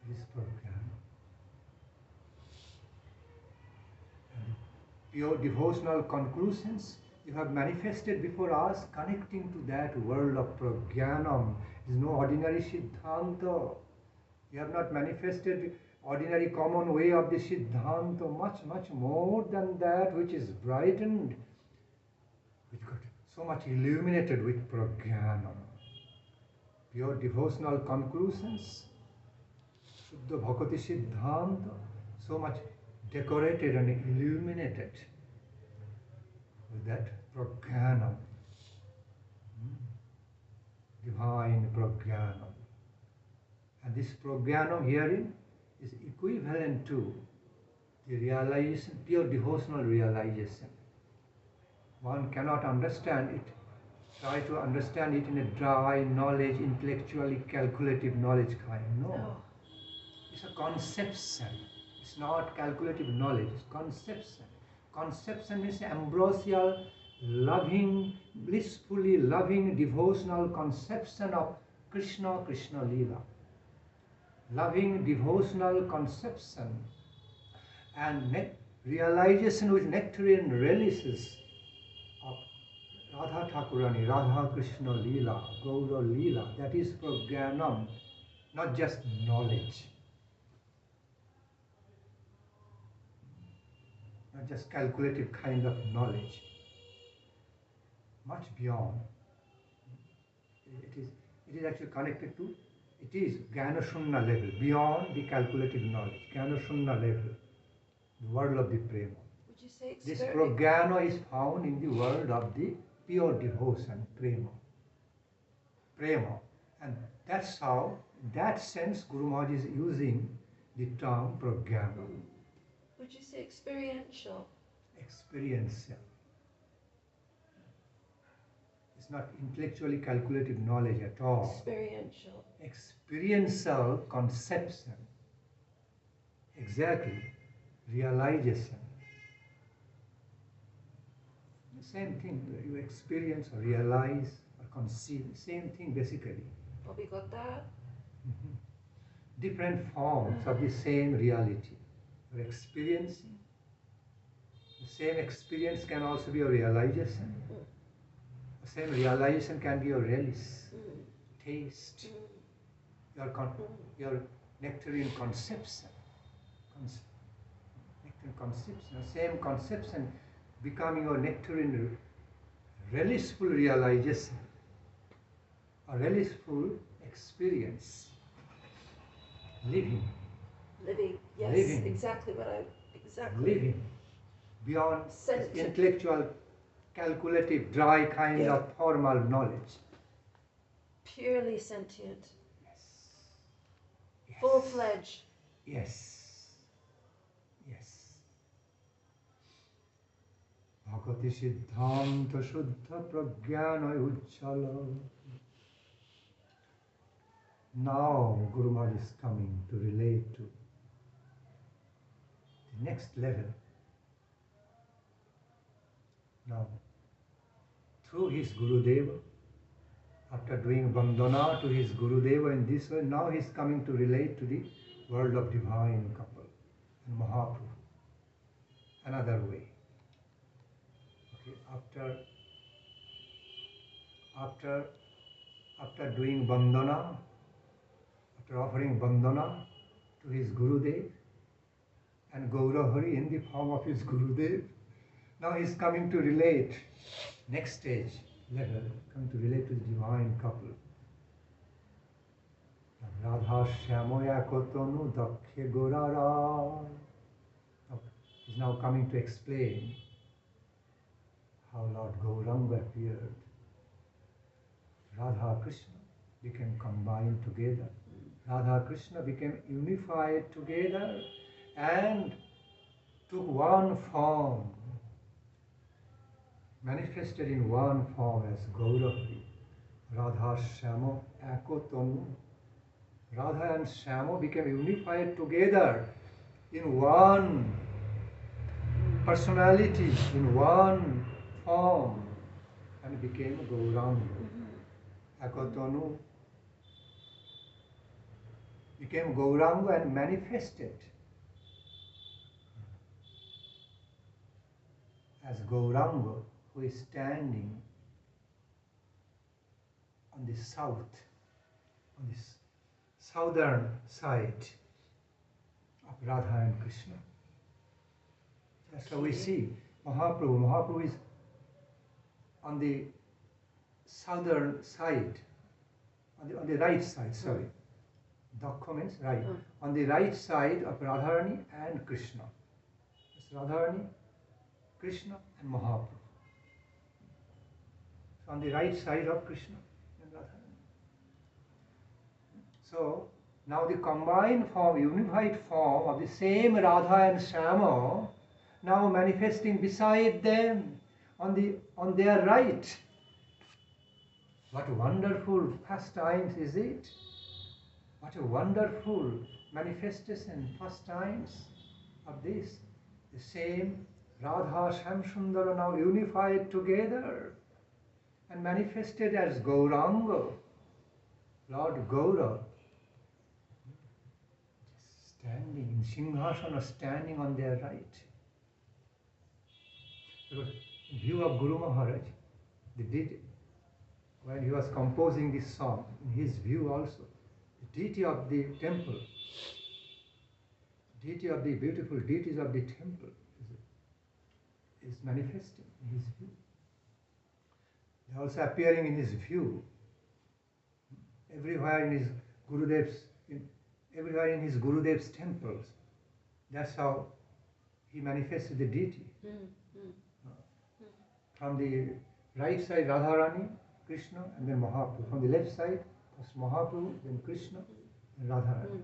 This program. And pure devotional conclusions you have manifested before us, connecting to that world of prajnanam. Is no ordinary siddhanta. You have not manifested ordinary common way of the siddhanta, much more than that, which is brightened, which got so much illuminated with prajnanam. Pure devotional conclusions, Shuddha Bhakti Siddhanta, so much decorated and illuminated with that prajnanam, divine prajnanam. And this prajnanam herein is equivalent to the realization, pure devotional realization. One cannot understand it, try to understand it in a dry knowledge, intellectually calculative knowledge kind. No. It's a conception. It's not calculative knowledge, it's conception. Conception means ambrosial, loving, blissfully loving, devotional conception of Krishna, Krishna Lila. Loving, devotional conception and realization with nectarian relishes of Radha Thakurani, Radha Krishna Lila, Gaura Lila. That is prajnanam, not just knowledge. Not just calculative kind of knowledge. Much beyond. It is actually connected to, it is Jnana Shunya level, beyond the calculative knowledge. Jnana Shunya level, the world of the prema. Would you say This experience? prajnana is found in the world of the pure devotion, prema. Prema. And that's how, in that sense, Guru Maharaj is using the term prajnana. Would you say experiential? Experiential. It's not intellectually calculated knowledge at all. Experiential. Experiential conception. Exactly. Realization. The same thing. You experience or realize or conceive. Same thing basically. Well, we got that. Different forms of the same reality. You're experiencing. The same experience can also be a realization. The same realization can be a relish, taste, your nectarine conception. Nectarine conception, same conception becoming your nectarine relishful realization, a relishful experience. Living. Living, yes, Living. exactly what I, exactly. Living beyond Sentient. intellectual, calculative, dry kind of formal knowledge. Purely sentient. Yes. Yes. Full-fledged. Yes. Yes. Bhagavati Siddhanta Shuddha Pragyana Ujjala. Now Guru Maharaj is coming to relate to the next level. Now, through his Gurudeva, after doing Vandana to his Gurudeva in this way, now he is coming to relate to the world of divine couple and Mahaprabhu. Another way. Okay, after doing Vandana, after offering Vandana to his Gurudev and Gaura Hari in the form of his Gurudev, now he is coming to relate, next stage level, coming to relate to the divine couple. Radha Shyamoya Kotonu Dakkhe Gaurara. He is now coming to explain how Lord Gauranga appeared. Radha Krishna became combined together. Radha Krishna became unified together and took one form, manifested in one form as Gaurahari. Radha Shamo Ekotonu. Radha and Shamo became unified together in one personality, in one form, and became Gauranga. Ekotonu became Gauranga and manifested as Gauranga, who is standing on the south, on this southern side of Radha and Krishna. That's how we see Mahaprabhu. Mahaprabhu is on the southern side, on the right side, sorry. Dakkha means right. On the right side of Radharani and Krishna. It's Radharani, Krishna and Mahaprabhu. So on the right side of Krishna and Radharani. So now the combined form, unified form of the same Radha and Shama, now manifesting beside them on their right. What wonderful pastimes is it? What a wonderful manifestation, pastimes of this. The same Radha Shamsundara now unified together and manifested as Gauranga, Lord Gaura, standing in Singhasana, standing on their right. Because in view of Guru Maharaj, when he was composing this song, in his view also, the deity of the temple, deity of the beautiful deities of the temple is manifesting in his view. They are also appearing in his view. Everywhere in his Gurudev's temples. That's how he manifested the deity. Mm. From the right side, Radharani, Krishna, and then Mahaprabhu. From the left side, first Mahaprabhu, then Krishna, and Radharani.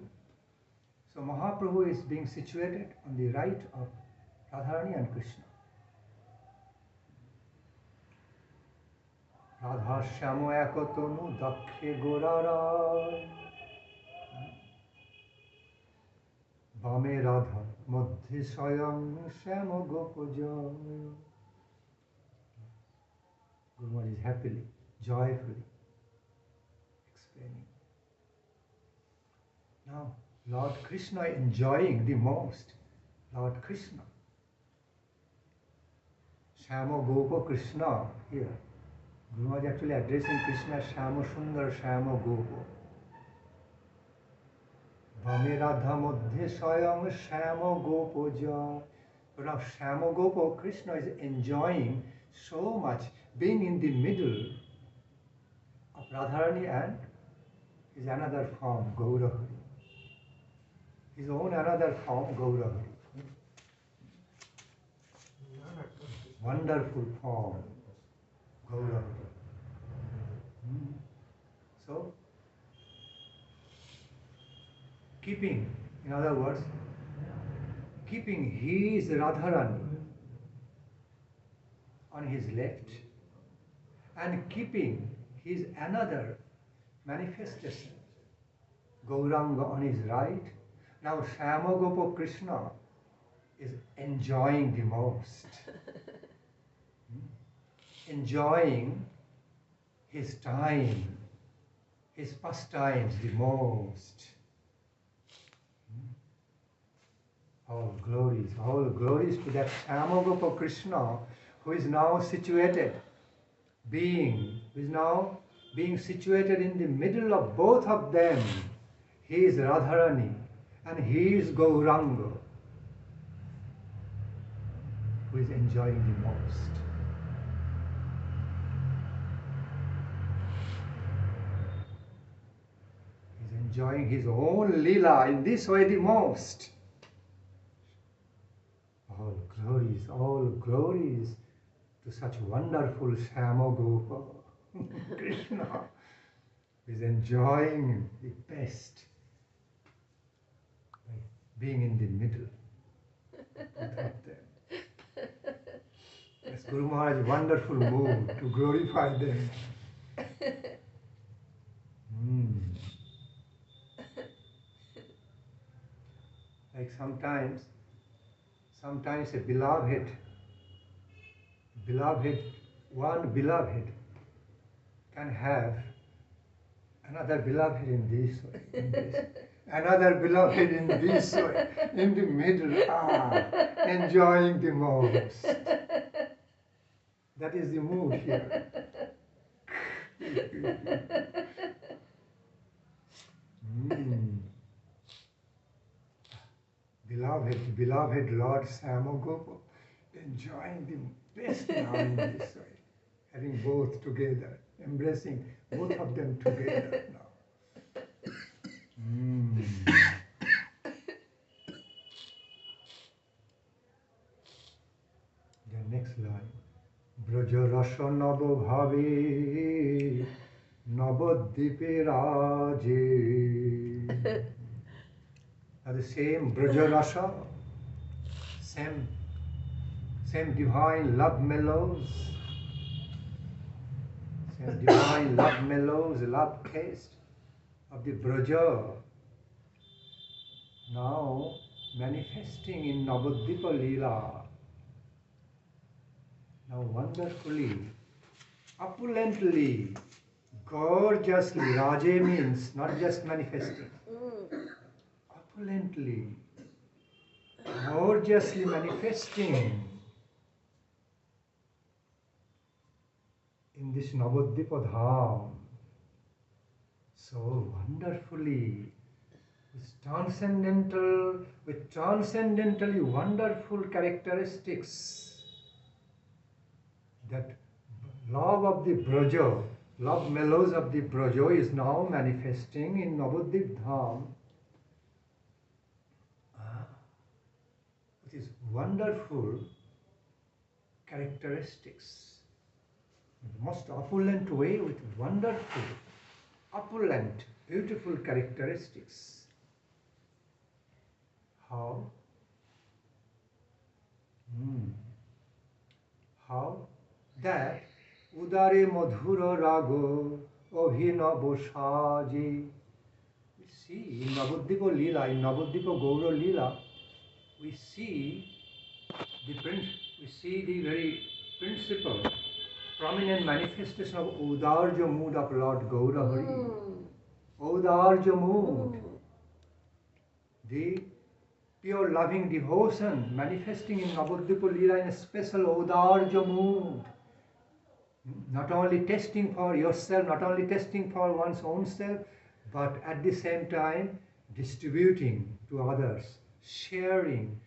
So Mahaprabhu is being situated on the right of Radharani and Krishna. Radha Shamo Ekotonu Dakshe Gaura Bame Radha Madhya Swayam Shamo Gopajaya. Guru Maharaj is happily, joyfully explaining. Now, Lord Krishna enjoying the most. Lord Krishna. Shamo Gopa Krishna here. Guru Maharaj actually addressing Krishna as Shamo Sundar Shamo Gopa. Bhame Radha Madhya Swayam Shamo Gopaja. So now Shamo Gopa Krishna is enjoying so much, being in the middle of Radharani and his another form, Gaurahari. His own another form, Gaurahari. Wonderful form, Gaurahari. So, keeping, in other words, keeping his Radharani on his left and keeping his another manifestation, Gauranga, on his right. Now Shamagopa Krishna is enjoying the most. Enjoying his time, his pastimes the most. All glories to that Shamagopa Krishna who is now situated, who is now being situated in the middle of both of them. He is Radharani and he is Gauranga, who is enjoying the most. He is enjoying his own Leela in this way the most. All glories to such wonderful Shamagopa Krishna is enjoying the best by being in the middle of them. That's Guru Maharaj's wonderful move to glorify them. Like sometimes a one beloved can have another beloved in this way, another beloved in this way, in the middle, enjoying the most. That is the mood here. Beloved Lord Shamagopa, enjoying the best now in this way, having both together, embracing both of them together now. The next line, Braja Rasa Nabo Bhavi Nabadwipe Raje. Now the same Braja Rasa, same divine love mellows, love taste of the Braja, now manifesting in Nabadwipa Lila. Now wonderfully, opulently, gorgeously, Raje means not just manifesting. Opulently, gorgeously manifesting in this Nabadwipa Dham, so wonderfully, with transcendentally wonderful characteristics, that love of the Braja, love mellows of the Braja is now manifesting in Nabadwip Dham. It is wonderful characteristics, in the most opulent way, with wonderful, opulent, beautiful characteristics. How? How? That udare madhura rago abhinava saji. We see in Nabadwip Lila, in Nabadwip Gaura Lila, we see the very principal, prominent manifestation of Udarja mood of Lord Gaura Hari. Udarja mood. The pure loving devotion manifesting in Nabadwip Lila in a special Udarja mood. Not only testing for yourself, not only testing for one's own self, but at the same time distributing to others, sharing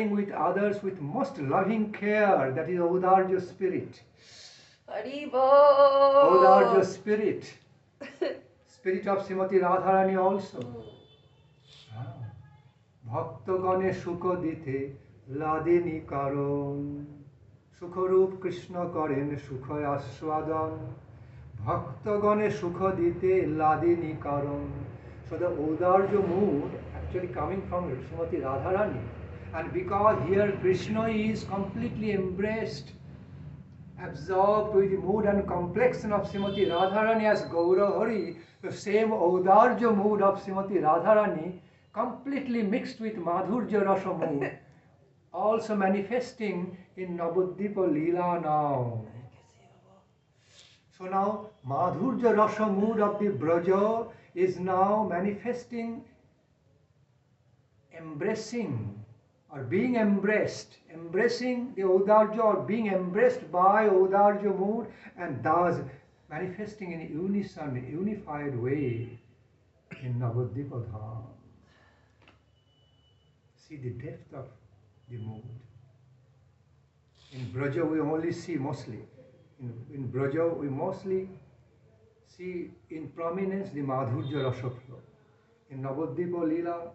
with others with most loving care. That is Udarja spirit. Haribo! Udarja spirit. Spirit of Srimati Radharani also. Bhaktagane sukha dite ladini karon. Sukharup Krishna karen sukha aswadan. Bhaktagane sukha dite ladini karon. So the Udarja mood actually coming from Srimati Radharani. And because here Krishna is completely embraced, absorbed with the mood and complexion of Srimati Radharani as Gaura Hari, the same Udarja mood of Srimati Radharani, completely mixed with Madhurja Rasa mood, also manifesting in Nabadwip Lila now. So now Madhurja Rasa mood of the Braja is now manifesting, embracing or being embraced, embracing the Udarja or being embraced by Udarja mood, and thus manifesting in unison, unified way in Nabadwip Dham. See the depth of the mood. In Braja we only see mostly, in Braja we mostly see in prominence the Madhurja Rasa flow. In Nabadwip Lila,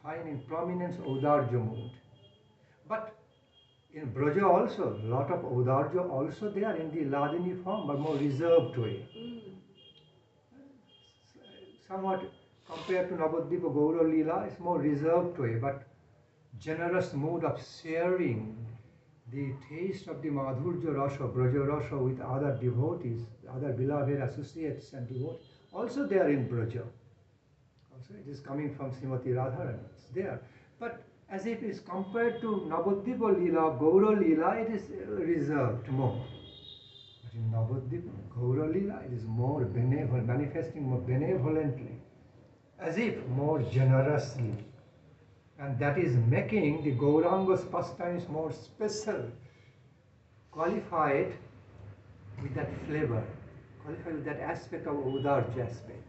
find in prominence Udarja mood. But in Braja also, a lot of Udarja also there in the Ladini form, but more reserved way. Somewhat compared to Nabadwip Gaura Lila, it's more reserved way, but generous mood of sharing the taste of the Madhurja Rasa, Braja Rasa with other devotees, other beloved associates and devotees, also there in Braja. Also it is coming from Srimati Radharani, it's there. But as if it is compared to Nabadwip Lila, Gaura Lila, it is reserved more. But in Nabadwip Gaura Lila, it is more benevolent, manifesting more benevolently, as if more generously. And that is making the Gauranga's pastimes more special, qualified with that flavor, qualified with that aspect of Udarja aspect.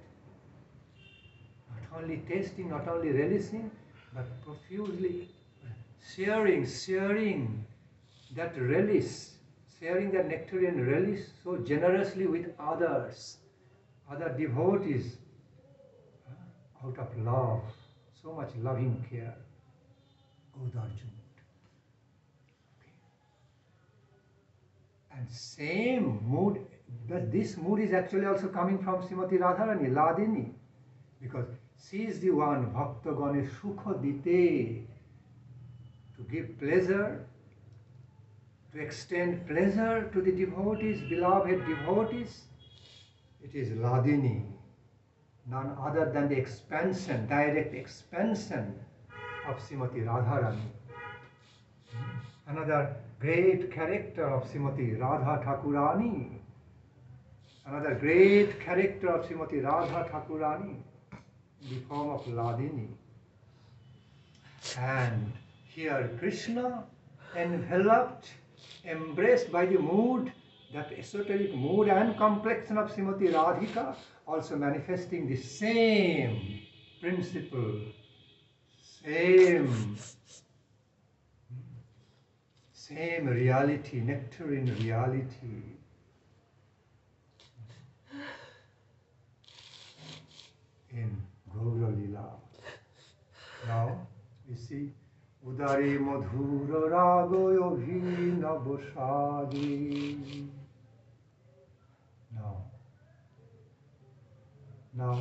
Not only tasting, not only relishing, but profusely sharing that relish, sharing that nectarian relish so generously with others, other devotees, out of love, so much loving care. Udarja mood. Okay. And same mood, but this mood is actually also coming from Srimati Radharani, Ladini, because she is the one, Bhaktagane Sukha Dite, to give pleasure, to extend pleasure to the devotees, beloved devotees. It is Ladini, none other than the expansion, direct expansion of Srimati Radharani. Another great character of Srimati Radha Thakurani, another great character of Srimati Radha Thakurani, in the form of Ladini. And here Krishna, enveloped, embraced by the mood, that esoteric mood and complexion of Srimati Radhika, also manifesting the same principle, same reality, nectarine reality. In Gaura Lila. Now we see Udare madhura ragoyo vinabosadi. Now,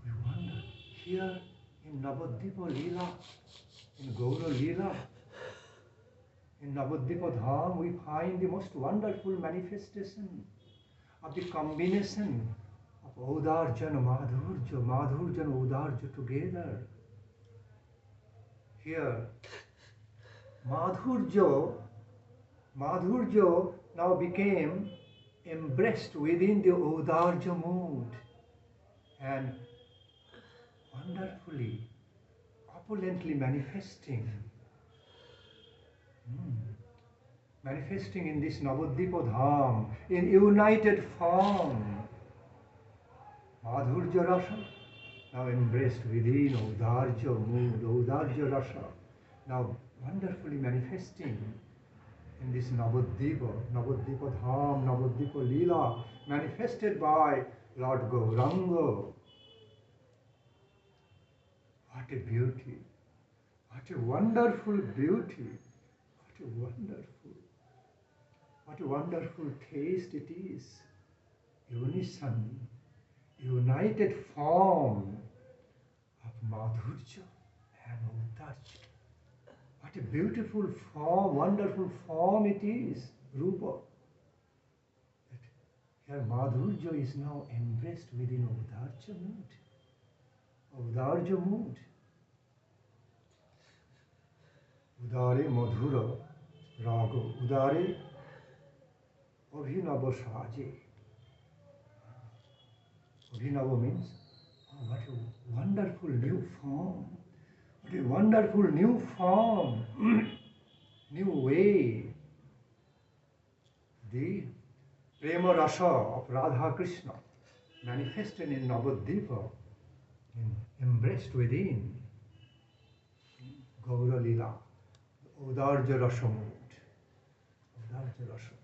we wonder, here in Nabadwip Lila, in Gaura Lila, in Nabadwip Dham, we find the most wonderful manifestation of the combination of Audarja and Madhurja and Audarja together. Here, Madhurja now became embraced within the Audarja mood and wonderfully, opulently manifesting in this Nabadwip Dham in united form. Madhurja Rasa now embraced within Audarja mood, Audarja Rasa now wonderfully manifesting in this Nabadwip Dham, Nabadwip Lila, manifested by Lord Gauranga. What a beauty! What a wonderful beauty! What a wonderful taste it is! Unison, united form of Madhurja and Audarja. What a beautiful form, wonderful form it is, Rupa. That here Madhurja is now embraced within Audarja mood. Audarja mood. Udare madhura rago. Udare abhinava saje. Abhinava means, oh, what a wonderful new form. What a wonderful new form, new way. The Prema Rasa of Radha Krishna manifested in Nabadvipa, embraced within Gaura Lila, Audarja Rasa mood. Audarja Rasa mood.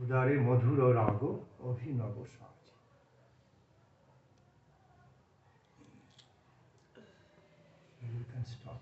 Udare madhura rago abhinava saje. You can stop.